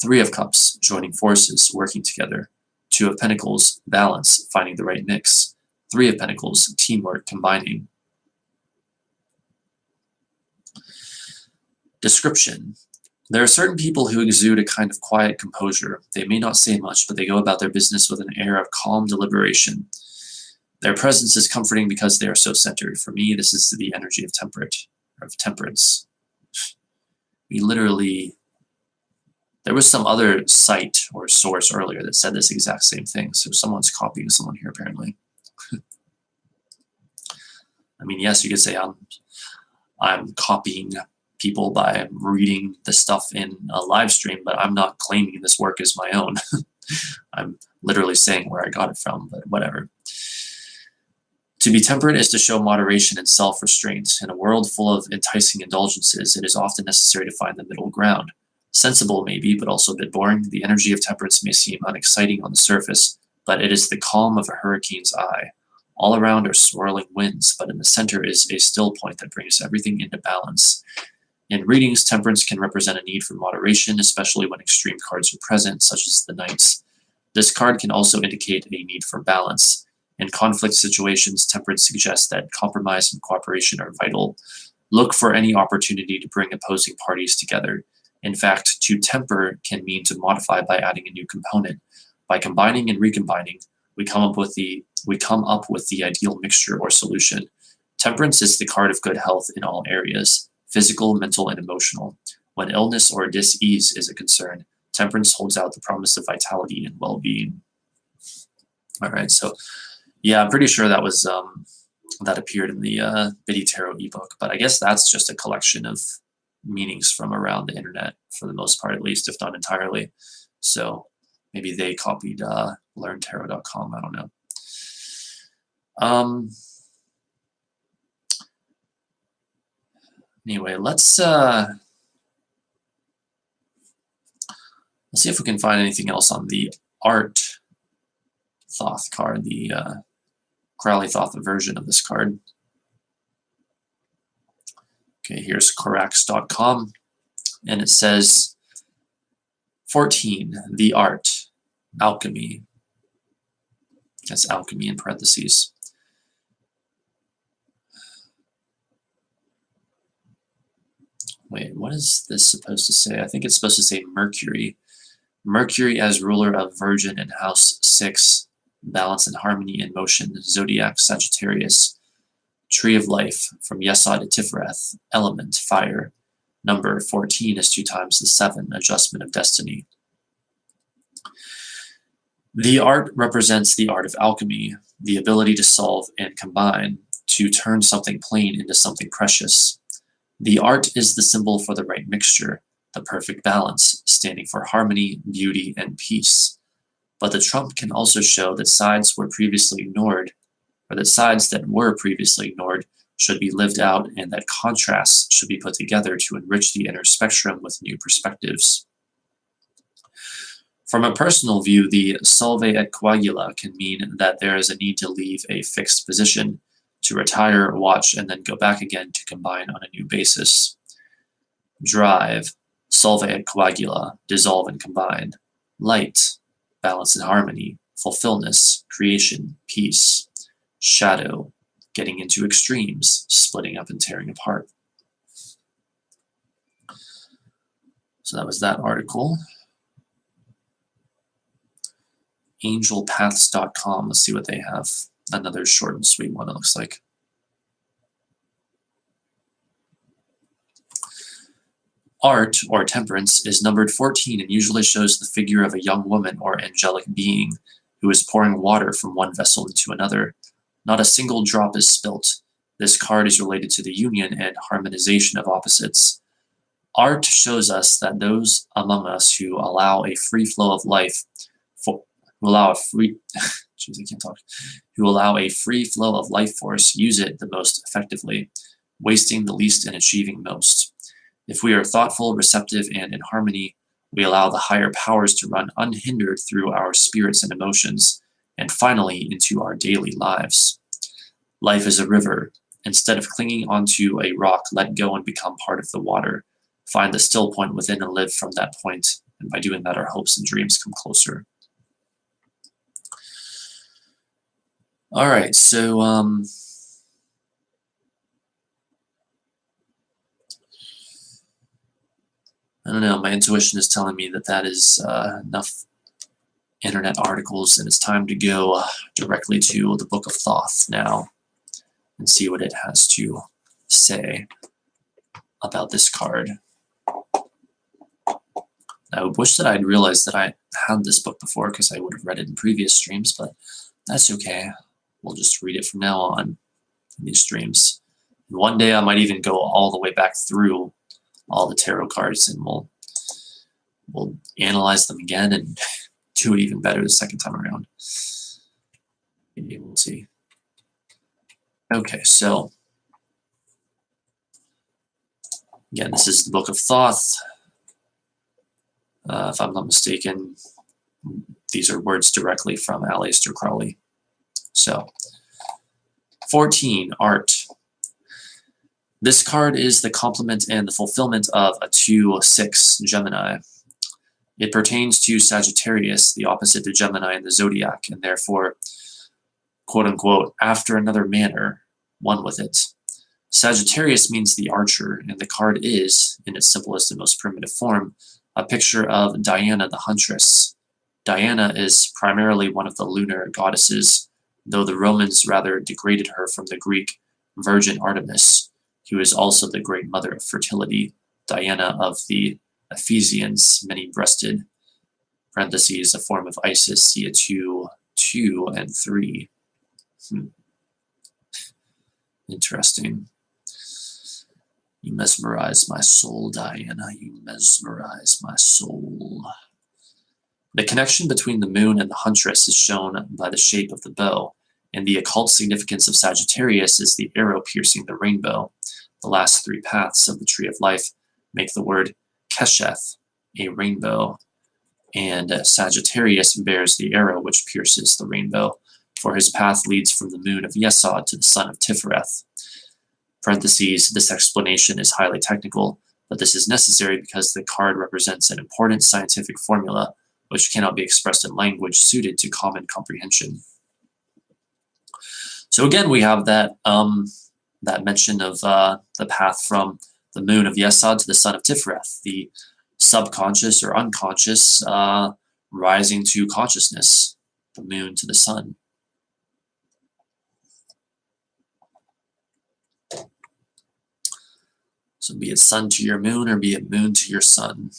Three of Cups, joining forces, working together. Two of Pentacles, balance, finding the right mix. Three of Pentacles, teamwork, combining. Description. There are certain people who exude a kind of quiet composure. They may not say much, but they go about their business with an air of calm deliberation. Their presence is comforting because they are so centered. For me, this is the energy of temperance. There was some other site or source earlier that said this exact same thing, so someone's copying someone here apparently. I mean, yes, you could say I'm copying people by reading the stuff in a live stream, but I'm not claiming this work as my own. I'm literally saying where I got it from, but whatever. To be temperate is to show moderation and self-restraint. In a world full of enticing indulgences, it is often necessary to find the middle ground. Sensible, maybe, but also a bit boring. The energy of temperance may seem unexciting on the surface, but it is the calm of a hurricane's eye. All around are swirling winds, but in the center is a still point that brings everything into balance. In readings, temperance can represent a need for moderation, especially when extreme cards are present, such as the Knights. This card can also indicate a need for balance. In conflict situations, temperance suggests that compromise and cooperation are vital. Look for any opportunity to bring opposing parties together. In fact, to temper can mean to modify by adding a new component. By combining and recombining, we come up with the ideal mixture or solution. Temperance is the card of good health in all areas. Physical, mental, and emotional. When illness or dis-ease is a concern, temperance holds out the promise of vitality and well-being. All right, so yeah, I'm pretty sure that was that appeared in the Biddy Tarot ebook, but I guess that's just a collection of meanings from around the internet, for the most part, at least, if not entirely. So maybe they copied learntarot.com. I don't know. Anyway, let's see if we can find anything else on the Art Thoth card, the Crowley Thoth version of this card. Okay, here's Corax.com, and it says 14, the art, alchemy. That's alchemy in parentheses. Wait, what is this supposed to say? I think it's supposed to say Mercury. Mercury as ruler of Virgin and House 6, balance and harmony in motion, Zodiac Sagittarius, Tree of Life, from Yesod to Tiferet, element, fire. Number 14 is 2 times the 7, adjustment of destiny. The art represents the art of alchemy, the ability to solve and combine, to turn something plain into something precious. The art is the symbol for the right mixture, the perfect balance, standing for harmony, beauty, and peace. But the trump can also show that sides were previously ignored, or that sides that were previously ignored should be lived out, and that contrasts should be put together to enrich the inner spectrum with new perspectives. From a personal view, the solve et coagula can mean that there is a need to leave a fixed position, to retire, watch, and then go back again to combine on a new basis. Drive, solve et coagula, dissolve and combine. Light, balance and harmony, fulfillment, creation, peace. Shadow, getting into extremes, splitting up and tearing apart. So that was that article. Angelpaths.com, let's see what they have. Another short and sweet one, it looks like. Art, or temperance, is numbered 14 and usually shows the figure of a young woman or angelic being who is pouring water from one vessel into another. Not a single drop is spilt. This card is related to the union and harmonization of opposites. Art shows us that those among us who allow a free flow of life, for, who allow a free, jeez, I can't talk, who allow a free flow of life force use it the most effectively, wasting the least and achieving most. If we are thoughtful, receptive, and in harmony, we allow the higher powers to run unhindered through our spirits and emotions, and finally into our daily lives. Life is a river. Instead of clinging onto a rock, let go and become part of the water. Find the still point within and live from that point, and by doing that, our hopes and dreams come closer. All right, so I don't know, my intuition is telling me that that is enough internet articles, and it's time to go directly to the Book of Thoth now and see what it has to say about this card. I wish that I'd realized that I had this book before, because I would have read it in previous streams, but that's okay. We'll just read it from now on in these streams. And one day I might even go all the way back through all the tarot cards, and we'll analyze them again and do it even better the second time around. Maybe we'll see. Okay, so again, this is the Book of Thoth. If I'm not mistaken, these are words directly from Aleister Crowley. So, 14, Art. This card is the complement and the fulfillment of a 2-6 Gemini. It pertains to Sagittarius, the opposite to Gemini in the zodiac, and therefore, quote-unquote, after another manner, one with it. Sagittarius means the archer, and the card is, in its simplest and most primitive form, a picture of Diana the huntress. Diana is primarily one of the lunar goddesses, though the Romans rather degraded her from the Greek Virgin Artemis, who is also the great mother of fertility, Diana of the Ephesians, many-breasted, parentheses, a form of Isis, see a 2, 2, and 3. Interesting. You mesmerize my soul, Diana. You mesmerize my soul. The connection between the moon and the huntress is shown by the shape of the bow, and the occult significance of Sagittarius is the arrow piercing the rainbow. The last 3 paths of the Tree of Life make the word Kesheth, a rainbow, and Sagittarius bears the arrow which pierces the rainbow, for his path leads from the moon of Yesod to the sun of Tifereth. Parentheses, this explanation is highly technical, but this is necessary because the card represents an important scientific formula which cannot be expressed in language suited to common comprehension. So again, we have that that mention of the path from the moon of Yesod to the sun of Tifereth, the subconscious or unconscious rising to consciousness, the moon to the sun. So be it sun to your moon or be it moon to your sun.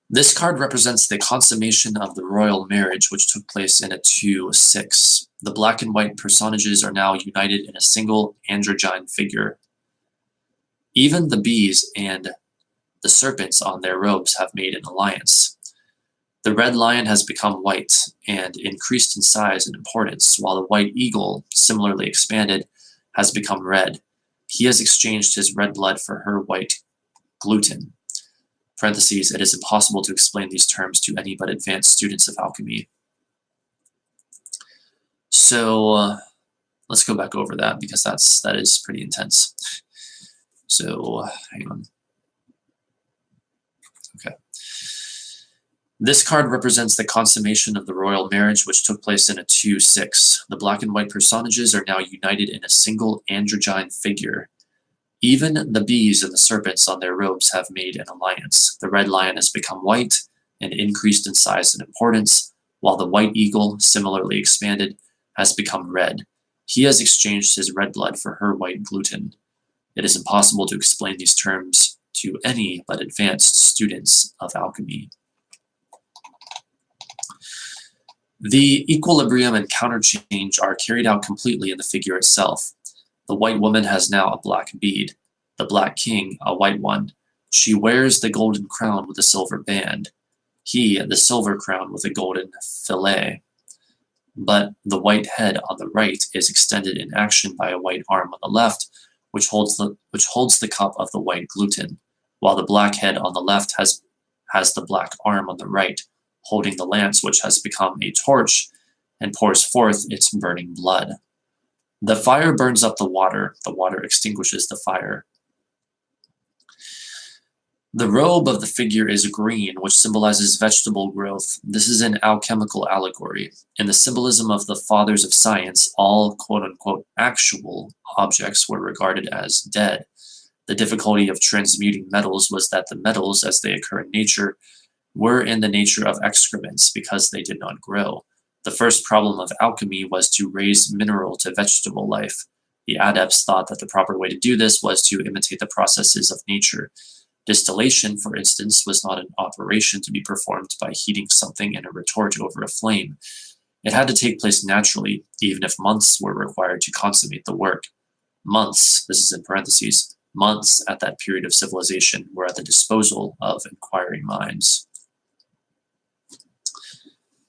This card represents the consummation of the royal marriage which took place in a 2-6. The black and white personages are now united in a single androgyne figure. Even the bees and the serpents on their robes have made an alliance. The red lion has become white and increased in size and importance, while the white eagle, similarly expanded, has become red. He has exchanged his red blood for her white gluten. Parentheses, it is impossible to explain these terms to any but advanced students of alchemy. So let's go back over that, because that is pretty intense. So hang on. Okay. This card represents the consummation of the royal marriage which took place in a 2-6. The black and white personages are now united in a single androgyne figure. Even the bees and the serpents on their robes have made an alliance. The red lion has become white and increased in size and importance, while the white eagle, similarly expanded, has become red. He has exchanged his red blood for her white gluten. It is impossible to explain these terms to any but advanced students of alchemy. The equilibrium and counterchange are carried out completely in the figure itself. The white woman has now a black bead. The Black King, a white one. She wears the golden crown with a silver band. He, the silver crown with a golden fillet. But the white head on the right is extended in action by a white arm on the left, which holds the cup of the white gluten, while the black head on the left has the black arm on the right, holding the lance which has become a torch and pours forth its burning blood. The fire burns up the water extinguishes the fire. The robe of the figure is green, which symbolizes vegetable growth. This is an alchemical allegory. In the symbolism of the fathers of science, all quote-unquote actual objects were regarded as dead. The difficulty of transmuting metals was that the metals, as they occur in nature, were in the nature of excrements because they did not grow. The first problem of alchemy was to raise mineral to vegetable life. The adepts thought that the proper way to do this was to imitate the processes of nature. Distillation, for instance, was not an operation to be performed by heating something in a retort over a flame. It had to take place naturally, even if months were required to consummate the work. Months, this is in parentheses, months at that period of civilization were at the disposal of inquiring minds.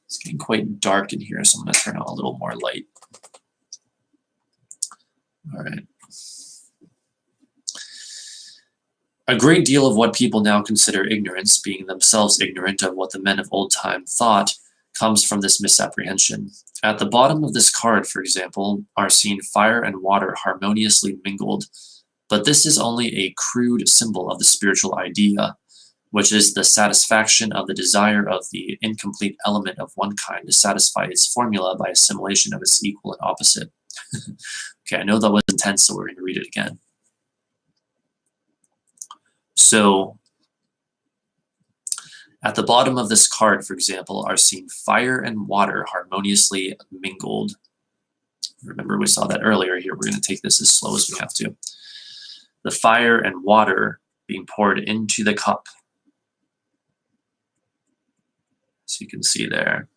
It's getting quite dark in here, so I'm going to turn on a little more light. All right. A great deal of what people now consider ignorance, being themselves ignorant of what the men of old time thought, comes from this misapprehension. At the bottom of this card, for example, are seen fire and water harmoniously mingled, but this is only a crude symbol of the spiritual idea, which is the satisfaction of the desire of the incomplete element of one kind to satisfy its formula by assimilation of its equal and opposite. Okay, I know that was intense, so we're going to read it again. So, at the bottom of this card, for example, are seen fire and water harmoniously mingled. Remember, we saw that earlier here. We're going to take this as slow as we have to. The fire and water being poured into the cup. So you can see there.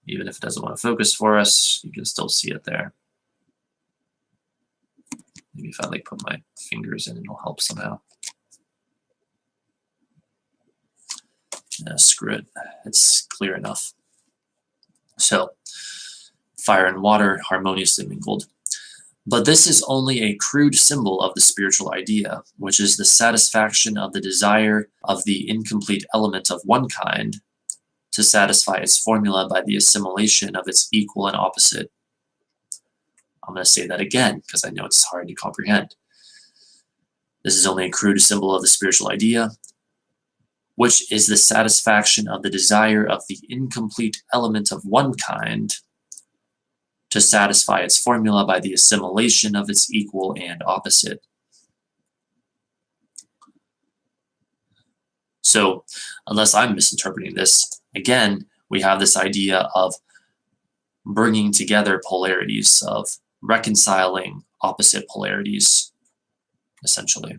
Even if it doesn't want to focus for us, you can still see it there. Maybe if I like put my fingers in, it'll help somehow. Screw it. It's clear enough. So, fire and water harmoniously mingled. But this is only a crude symbol of the spiritual idea, which is the satisfaction of the desire of the incomplete element of one kind to satisfy its formula by the assimilation of its equal and opposite. I'm going to say that again because I know it's hard to comprehend. This is only a crude symbol of the spiritual idea, which is the satisfaction of the desire of the incomplete element of one kind to satisfy its formula by the assimilation of its equal and opposite. So, unless I'm misinterpreting this, again, we have this idea of bringing together polarities, of reconciling opposite polarities, essentially.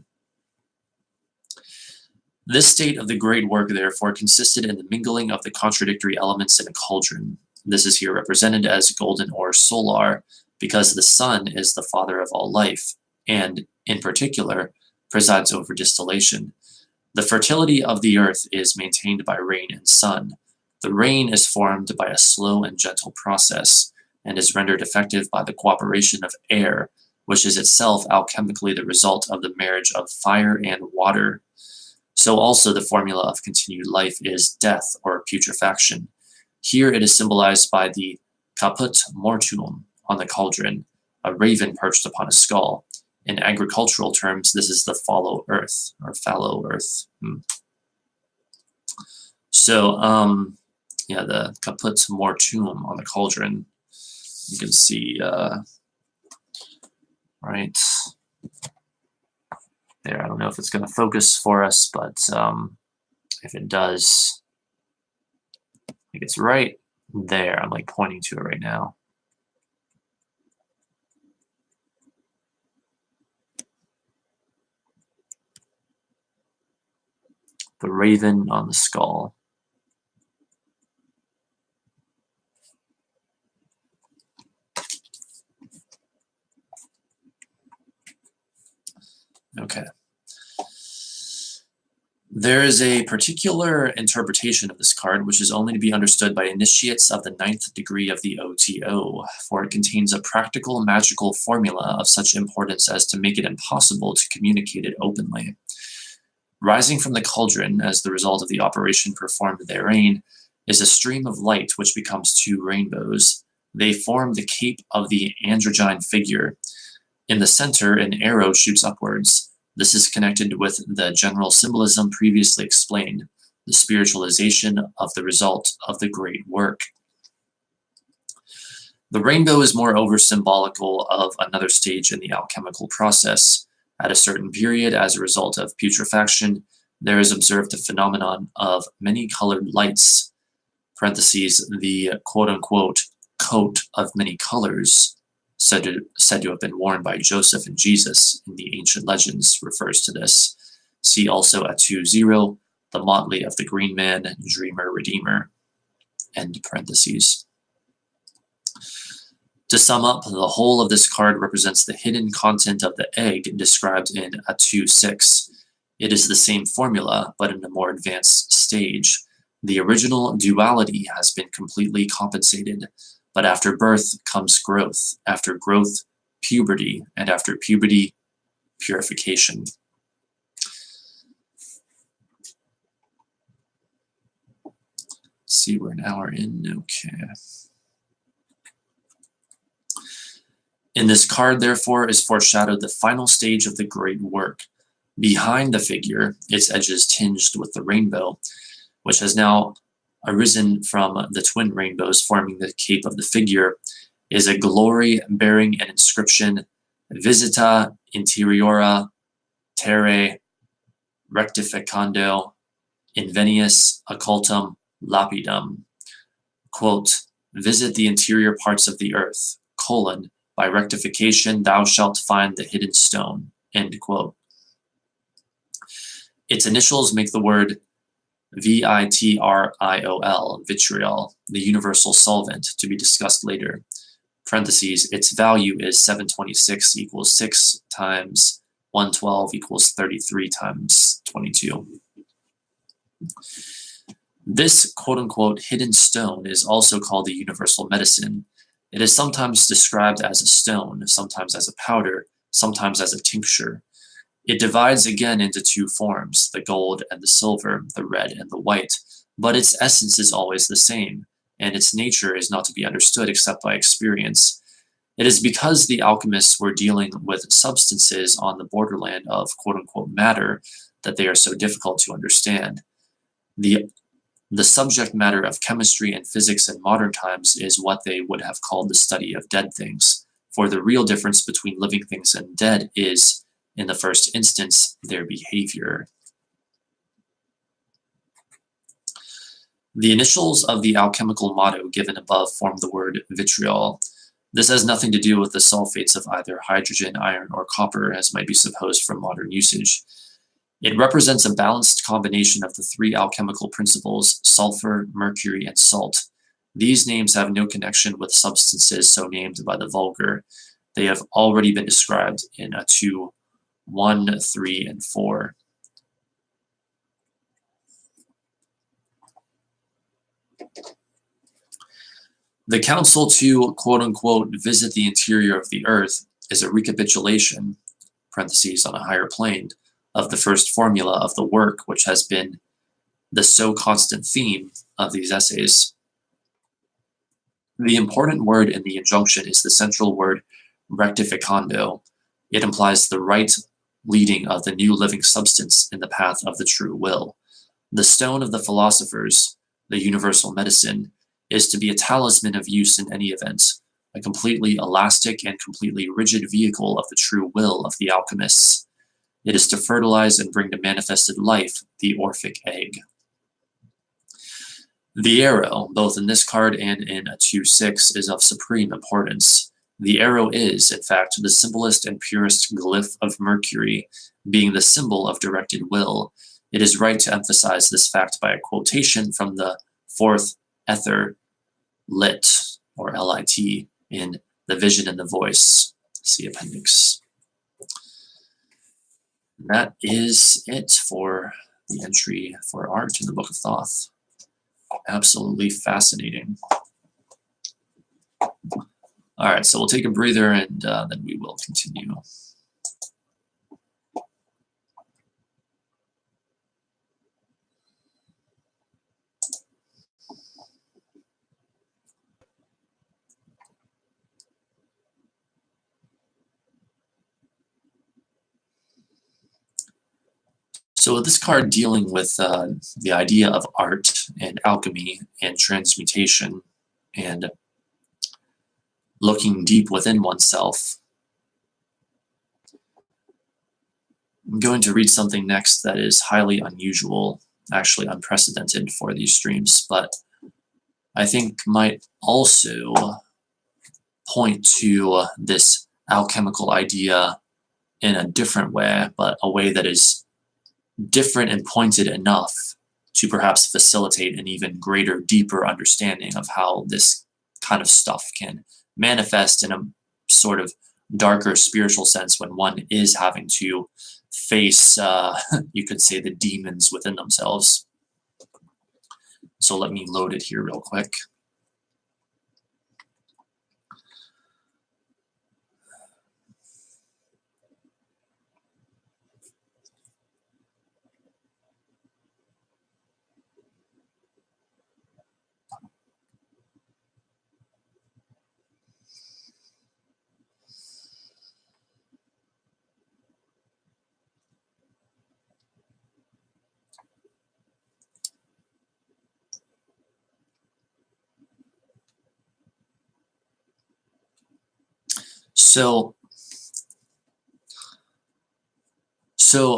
This state of the great work, therefore, consisted in the mingling of the contradictory elements in a cauldron. This is here represented as golden or solar, because the sun is the father of all life, and, in particular, presides over distillation. The fertility of the earth is maintained by rain and sun. The rain is formed by a slow and gentle process, and is rendered effective by the cooperation of air, which is itself alchemically the result of the marriage of fire and water. So also the formula of continued life is death or putrefaction. Here it is symbolized by the caput mortuum on the cauldron, a raven perched upon a skull. In agricultural terms, this is the fallow earth, or fallow earth. So, yeah, the caput mortuum on the cauldron. You can see, right there. I don't know if it's going to focus for us, but if it does, I think it's right there. I'm like pointing to it right now. The raven on the skull. Okay. There is a particular interpretation of this card which is only to be understood by initiates of the 9th degree of the OTO, for it contains a practical magical formula of such importance as to make it impossible to communicate it openly. Rising from the cauldron as the result of the operation performed therein is a stream of light which becomes two rainbows. They form the cape of the androgyne figure. In the center, an arrow shoots upwards. This is connected with the general symbolism previously explained, the spiritualization of the result of the great work. The rainbow is moreover symbolical of another stage in the alchemical process. At a certain period, as a result of putrefaction, there is observed a phenomenon of many colored lights, parentheses, the quote-unquote coat of many colors, said to have been worn by Joseph and Jesus in the ancient legends, refers to this. See also at 2.0, the motley of the green man, dreamer, redeemer, end parentheses. To sum up, the whole of this card represents the hidden content of the egg described in a 2.6. It is the same formula, but in a more advanced stage. The original duality has been completely compensated, but after birth comes growth, after growth, puberty, and after puberty, purification. Let's see, we're an hour in, okay. In this card, therefore, is foreshadowed the final stage of the great work. Behind the figure, its edges tinged with the rainbow, which has now arisen from the twin rainbows forming the cape of the figure, is a glory bearing an inscription, Visita interiora terrae rectificando invenius occultum lapidum. Quote, visit the interior parts of the earth, colon, by rectification thou shalt find the hidden stone, end quote. Its initials make the word vitriol, vitriol, the universal solvent, to be discussed later. Parentheses, its value is 726 equals 6 times 112 equals 33 times 22. This quote-unquote hidden stone is also called the universal medicine. It is sometimes described as a stone, sometimes as a powder, sometimes as a tincture. It divides again into two forms, the gold and the silver, the red and the white, but its essence is always the same, and its nature is not to be understood except by experience. It is because the alchemists were dealing with substances on the borderland of quote-unquote matter that they are so difficult to understand. The subject matter of chemistry and physics in modern times is what they would have called the study of dead things, for the real difference between living things and dead is, in the first instance, their behavior. The initials of the alchemical motto given above form the word vitriol. This has nothing to do with the sulfates of either hydrogen, iron, or copper, as might be supposed from modern usage. It represents a balanced combination of the three alchemical principles, sulfur, mercury, and salt. These names have no connection with substances so named by the vulgar. They have already been described in 2.1, 3, and 4. The counsel to, quote-unquote, visit the interior of the earth is a recapitulation, parentheses on a higher plane, of the first formula of the work, which has been the so constant theme of these essays. The important word in the injunction is the central word rectificando. It implies the right leading of the new living substance in the path of the true will. The stone of the philosophers, the universal medicine, is to be a talisman of use in any event, a completely elastic and completely rigid vehicle of the true will of the alchemists. It is to fertilize and bring to manifested life the Orphic egg. The arrow, both in this card and in a 2.6, is of supreme importance. The arrow is, in fact, the simplest and purest glyph of Mercury, being the symbol of directed will. It is right to emphasize this fact by a quotation from the fourth ether, lit, or L-I-T, in The Vision and the Voice. See appendix. That is it for the entry for art in the Book of Thoth. Absolutely fascinating. All right, so we'll take a breather and then we will continue. So this card dealing with the idea of art and alchemy and transmutation and looking deep within oneself. I'm going to read something next that is highly unusual, actually unprecedented for these streams, but I think might also point to this alchemical idea in a different way, but a way that is different and pointed enough to perhaps facilitate an even greater, deeper understanding of how this kind of stuff can manifest in a sort of darker spiritual sense when one is having to face, you could say, the demons within themselves. So let me load it here real quick. So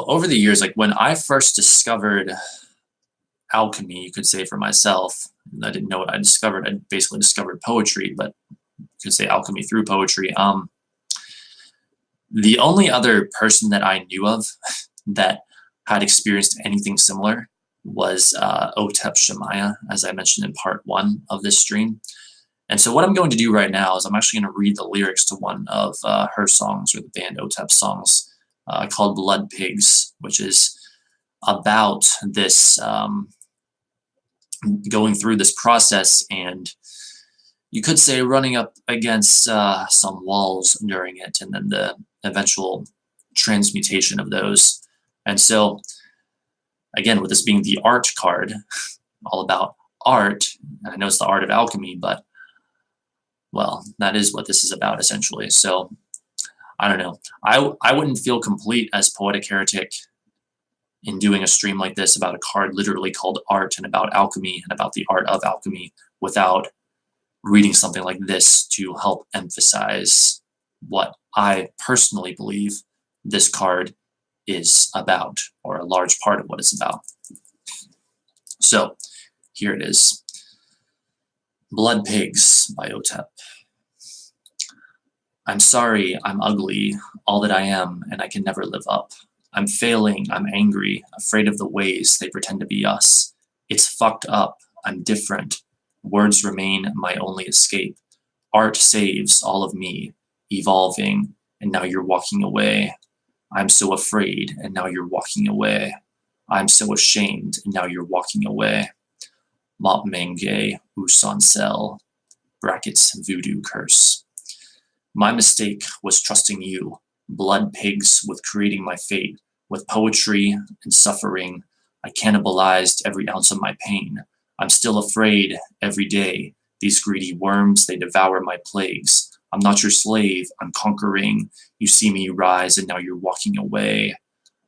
over the years, like when I first discovered alchemy, you could say for myself, I didn't know what I discovered. I basically discovered poetry, but you could say alchemy through poetry. The only other person that I knew of that had experienced anything similar was Otep Shemaya, as I mentioned in part 1 of this stream. And so what I'm going to do right now is I'm actually going to read the lyrics to one of her songs, or the band Otep's songs, called Blood Pigs, which is about this going through this process and you could say running up against some walls during it, and then the eventual transmutation of those. And so, again, with this being the art card, all about art, and I know it's the art of alchemy, but, well, that is what this is about, essentially. So, I don't know. I wouldn't feel complete as Poetic Heretic in doing a stream like this about a card literally called art and about alchemy and about the art of alchemy without reading something like this to help emphasize what I personally believe this card is about, or a large part of what it's about. So here it is. Blood Pigs by Otep. I'm sorry, I'm ugly, all that I am, and I can never live up. I'm failing, I'm angry, afraid of the ways they pretend to be us. It's fucked up, I'm different. Words remain my only escape. Art saves all of me, evolving, and now you're walking away. I'm so afraid, and now you're walking away. I'm so ashamed, and now you're walking away. Mop Menge Usansel, brackets voodoo curse. My mistake was trusting you, blood pigs, with creating my fate. With poetry and suffering, I cannibalized every ounce of my pain. I'm still afraid every day. These greedy worms, they devour my plagues. I'm not your slave, I'm conquering. You see me rise and now you're walking away.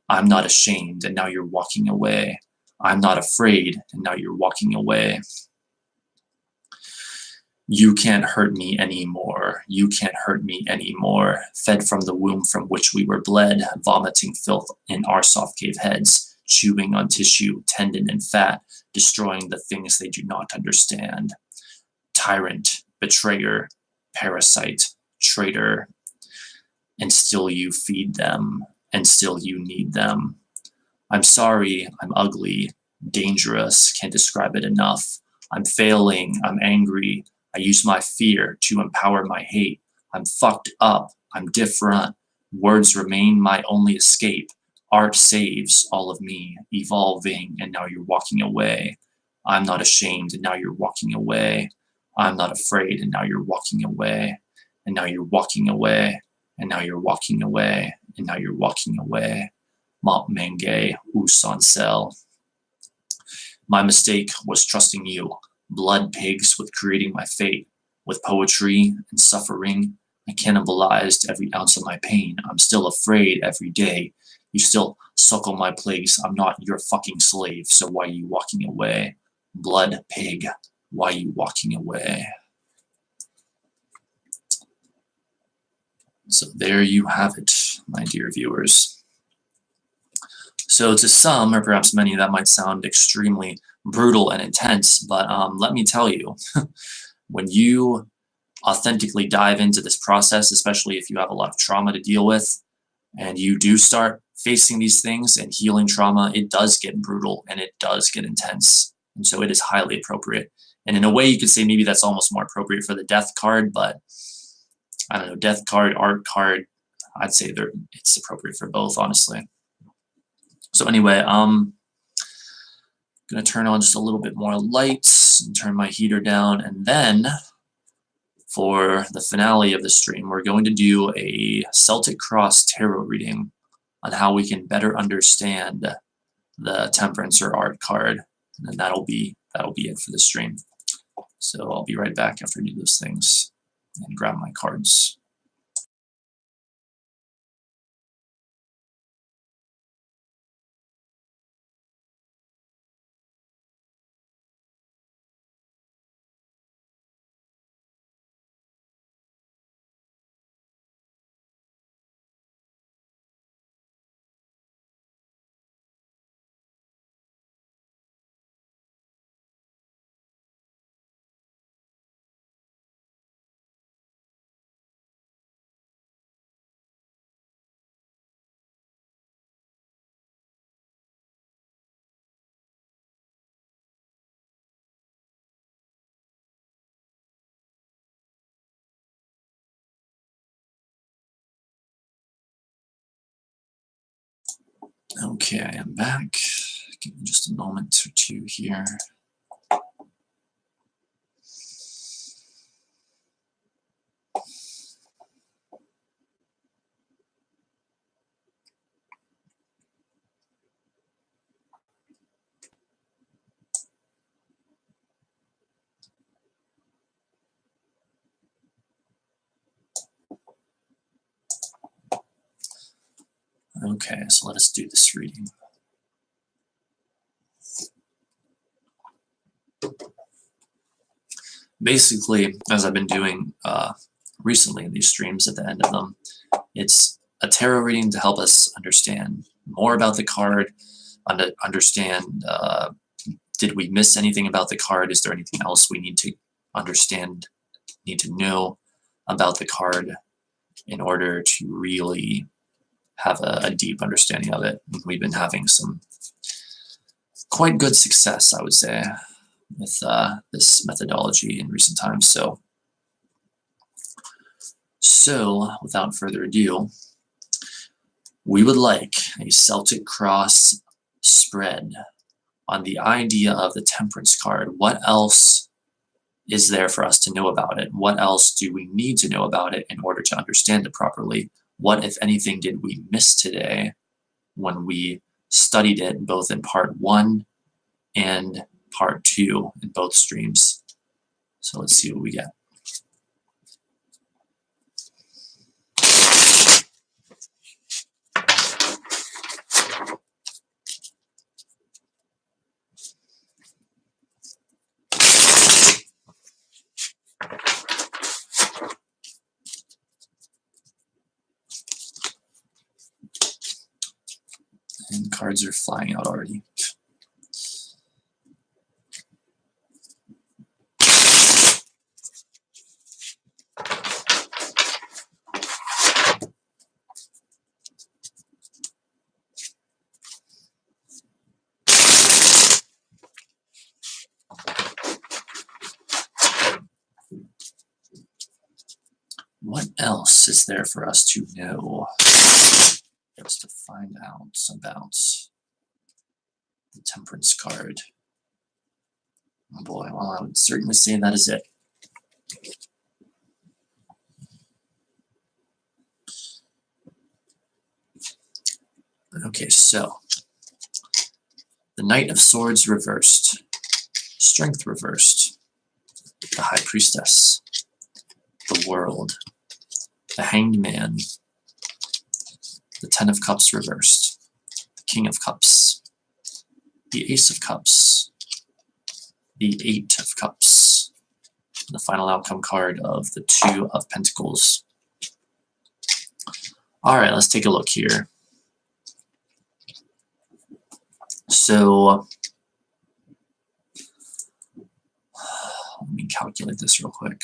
I'm not ashamed and now you're walking away. I'm not afraid and now you're walking away. You can't hurt me anymore. You can't hurt me anymore. Fed from the womb from which we were bled, vomiting filth in our soft cave heads, chewing on tissue, tendon, and fat, destroying the things they do not understand. Tyrant, betrayer, parasite, traitor, and still you feed them, and still you need them. I'm sorry, I'm ugly, dangerous, can't describe it enough. I'm failing, I'm angry, I use my fear to empower my hate. I'm fucked up, I'm different, words remain my only escape. Art saves all of me, evolving, and now you're walking away. I'm not ashamed, and now you're walking away. I'm not afraid, and now you're walking away. And now you're walking away, and now you're walking away, and now you're walking away. Mop Menge, Usansel. My mistake was trusting you, blood pigs, with creating my fate. With poetry and suffering, I cannibalized every ounce of my pain. I'm still afraid every day. You still suckle my plagues. I'm not your fucking slave, so why are you walking away? Blood pig, why are you walking away? So there you have it, my dear viewers. So to some, or perhaps many, that might sound extremely brutal and intense, but let me tell you, when you authentically dive into this process, especially if you have a lot of trauma to deal with, and you do start facing these things and healing trauma, it does get brutal and it does get intense. And so it is highly appropriate. And in a way, you could say maybe that's almost more appropriate for the death card, but I don't know, death card, art card, I'd say it's appropriate for both, honestly. So anyway, I'm gonna turn on just a little bit more lights and turn my heater down, and then for the finale of the stream, we're going to do a Celtic Cross tarot reading on how we can better understand the Temperance or art card, and then that'll be it for the stream. So I'll be right back after I do those things and grab my cards. Okay, I am back. Give me just a moment or two here. Okay, so let us do this reading. Basically, as I've been doing recently in these streams at the end of them, it's a tarot reading to help us understand more about the card, understand did we miss anything about the card? Is there anything else we need to understand, need to know about the card in order to really have a deep understanding of it? And we've been having some quite good success, I would say, with this methodology in recent times. So without further ado, we would like a Celtic Cross spread on the idea of the Temperance card. What else is there for us to know about it? What else do we need to know about it in order to understand it properly? What, if anything, did we miss today when we studied it both in part 1 and part 2 in both streams? So let's see what we get. And cards are flying out already. What else is there for us to know? cards to find out about the Temperance card. Oh boy, well, I would certainly say that is it. Okay, so the Knight of Swords reversed, Strength reversed, the High Priestess, the World, the Hanged Man, the Ten of Cups reversed, the King of Cups, the Ace of Cups, the Eight of Cups, and the final outcome card of the Two of Pentacles. Alright, let's take a look here. So, let me calculate this real quick.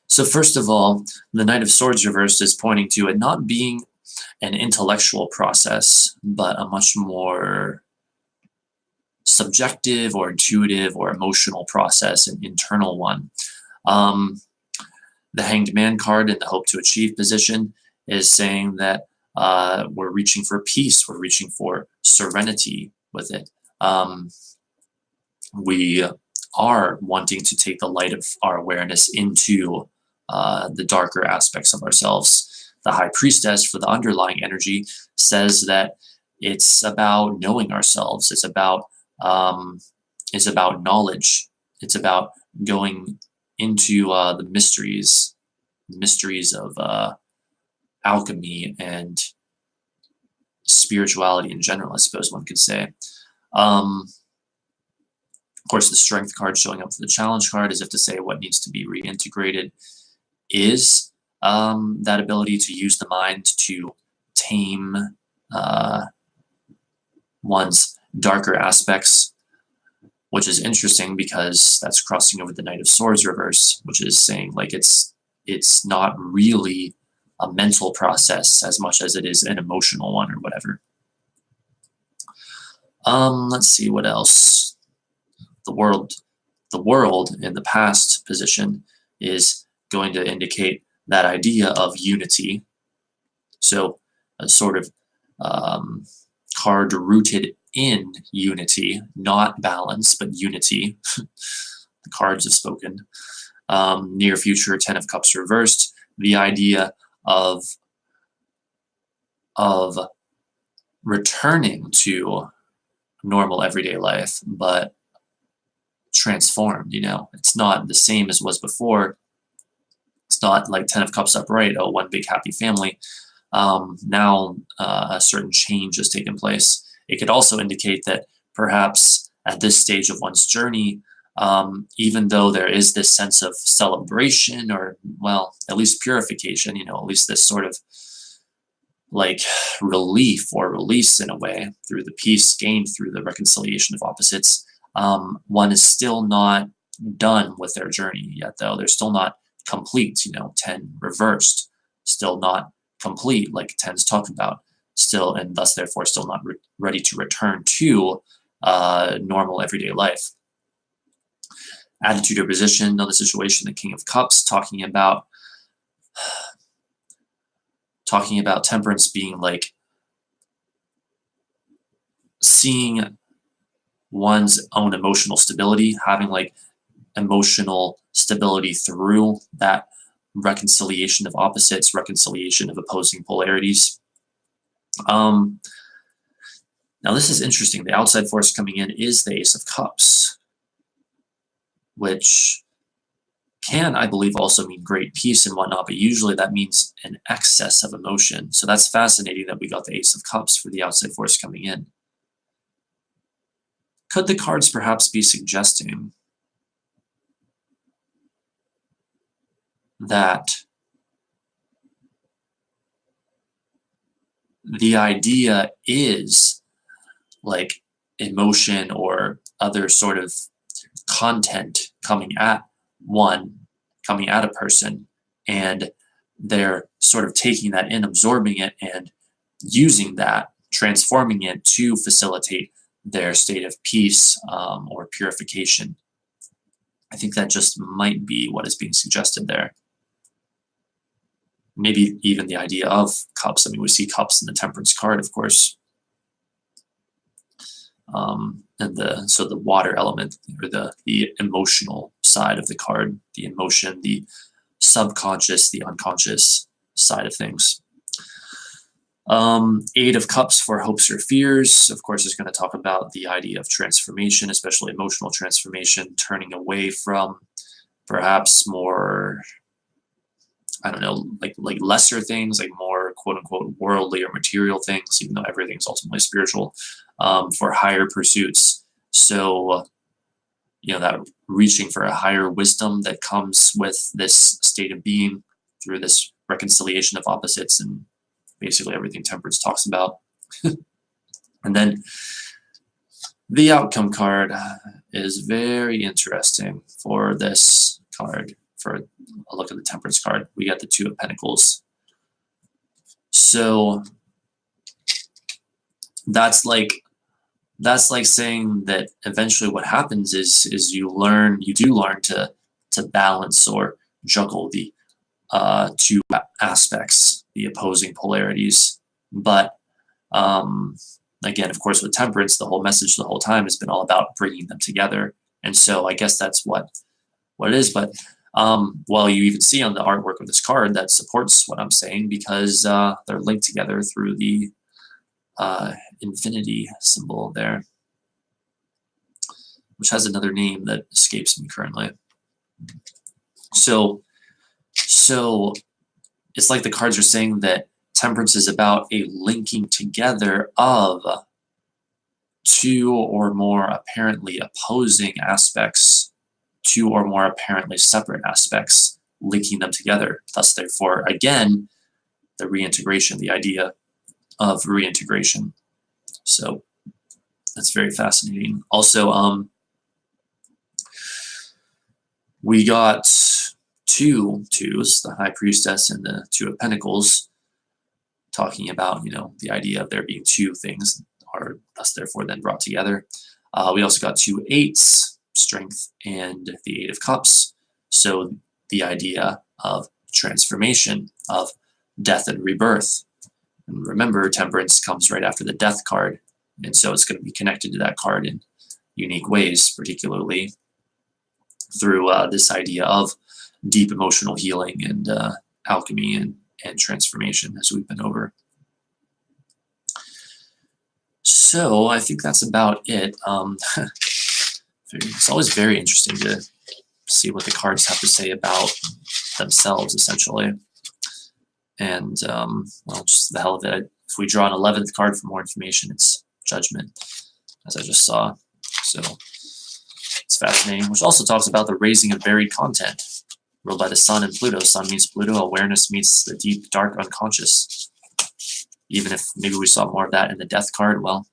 So first of all, the Knight of Swords reversed is pointing to it not being an intellectual process, but a much more subjective or intuitive or emotional process, an internal one. The Hanged Man card in the Hope to Achieve position is saying that we're reaching for peace, we're reaching for serenity with it. We are wanting to take the light of our awareness into the darker aspects of ourselves. The High Priestess, for the underlying energy, says that it's about knowing ourselves. It's about knowledge. It's about going into the mysteries of alchemy and spirituality in general, I suppose one could say. Of course, the Strength card showing up for the Challenge card, as if to say what needs to be reintegrated is that ability to use the mind to tame one's darker aspects, which is interesting because that's crossing over the Knight of Swords reverse, which is saying like it's not really a mental process as much as it is an emotional one or whatever. Let's see what else. The world in the past position is going to indicate that idea of unity. So a sort of card rooted in unity, not balance, but unity. The cards have spoken. Near future, Ten of Cups reversed. The idea of returning to normal everyday life, but transformed. It's not the same as was before. It's not like Ten of Cups upright, oh, one big happy family. Now a certain change has taken place. It could also indicate that perhaps at this stage of one's journey, even though there is this sense of celebration or, well, at least purification, at least this sort of like relief or release in a way through the peace gained through the reconciliation of opposites, one is still not done with their journey yet, though. They're still not complete, 10 reversed, still not complete, like 10's talk about, still, and thus therefore still not ready to return to normal everyday life. Attitude or position on the situation, the King of Cups, talking about temperance being like seeing one's own emotional stability, having like emotional stability through that reconciliation of opposites, reconciliation of opposing polarities. Now this is interesting. The outside force coming in is the Ace of Cups, which can, I believe, also mean great peace and whatnot, but usually that means an excess of emotion. So that's fascinating that we got the Ace of Cups for the outside force coming in. Could the cards perhaps be suggesting that the idea is like emotion or other sort of content coming at one, coming at a person, and they're sort of taking that in, absorbing it, and using that, transforming it to facilitate their state of peace or purification. I think that just might be what is being suggested there. Maybe even the idea of cups. I mean, we see cups in the Temperance card, of course. And so the water element, or the emotional side of the card, the emotion, the subconscious, the unconscious side of things. Eight of Cups for hopes or fears, of course, is going to talk about the idea of transformation, especially emotional transformation, turning away from perhaps more, I don't know, like lesser things, like more quote unquote worldly or material things, even though everything's ultimately spiritual, for higher pursuits. So, that reaching for a higher wisdom that comes with this state of being through this reconciliation of opposites and basically everything Temperance talks about. And then the outcome card is very interesting for this card. For a look at the Temperance card, we got the Two of Pentacles. So that's like saying that eventually what happens is you do learn to balance or juggle the two aspects, the opposing polarities. But again, of course, with Temperance, the whole message the whole time has been all about bringing them together. And so I guess that's what it is. But well, you even see on the artwork of this card that supports what I'm saying, because they're linked together through the infinity symbol there, which has another name that escapes me currently. So it's like the cards are saying that Temperance is about a linking together of two or more apparently opposing aspects, two or more apparently separate aspects, linking them together. Thus, therefore, again, the reintegration, the idea of reintegration. So that's very fascinating. Also, we got two twos, the High Priestess and the Two of Pentacles, talking about, the idea of there being two things are thus therefore then brought together. We also got two eights, Strength and the Eight of Cups. So the idea of transformation, of death and rebirth. And remember, Temperance comes right after the Death card, and so it's going to be connected to that card in unique ways, particularly through this idea of deep emotional healing and alchemy and transformation, as we've been over. So I think that's about it. It's always very interesting to see what the cards have to say about themselves, essentially. And, well, just the hell of it. If we draw an 11th card for more information, it's Judgment, as I just saw. So it's fascinating, which also talks about the raising of buried content, ruled by the Sun and Pluto. Sun meets Pluto, awareness meets the deep, dark unconscious. Even if maybe we saw more of that in the Death card, well,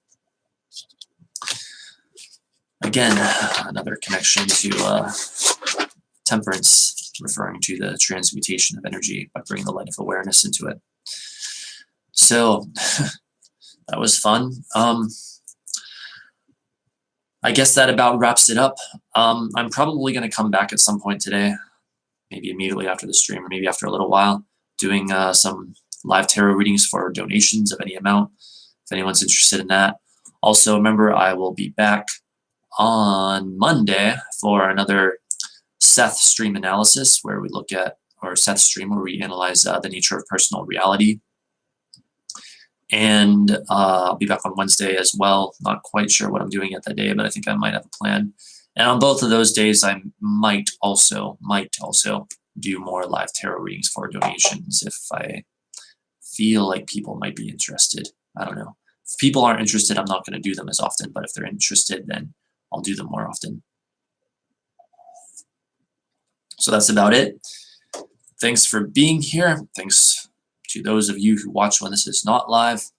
again, another connection to Temperance, referring to the transmutation of energy by bringing the light of awareness into it. So that was fun. I guess that about wraps it up. I'm probably going to come back at some point today, maybe immediately after the stream, or maybe after a little while, doing some live tarot readings for donations of any amount, if anyone's interested in that. Also, remember, I will be back on Monday for another Seth stream analysis, where we look at, or Seth stream, where we analyze the nature of personal reality. And I'll be back on Wednesday as well. Not quite sure what I'm doing yet that day, but I think I might have a plan. And on both of those days, I might also do more live tarot readings for donations if I feel like people might be interested. I don't know. If people aren't interested, I'm not going to do them as often, but if they're interested, then I'll do them more often. So that's about it. Thanks for being here. Thanks to those of you who watch when this is not live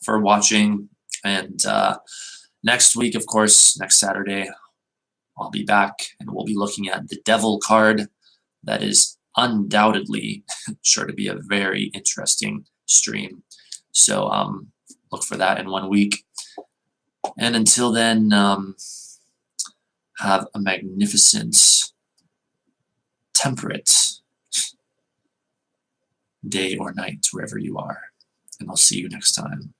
for watching. And next week, of course, next Saturday, I'll be back and we'll be looking at the Devil card. That is undoubtedly sure to be a very interesting stream. So look for that in 1 week. And until then, have a magnificent, temperate day or night wherever you are. And I'll see you next time.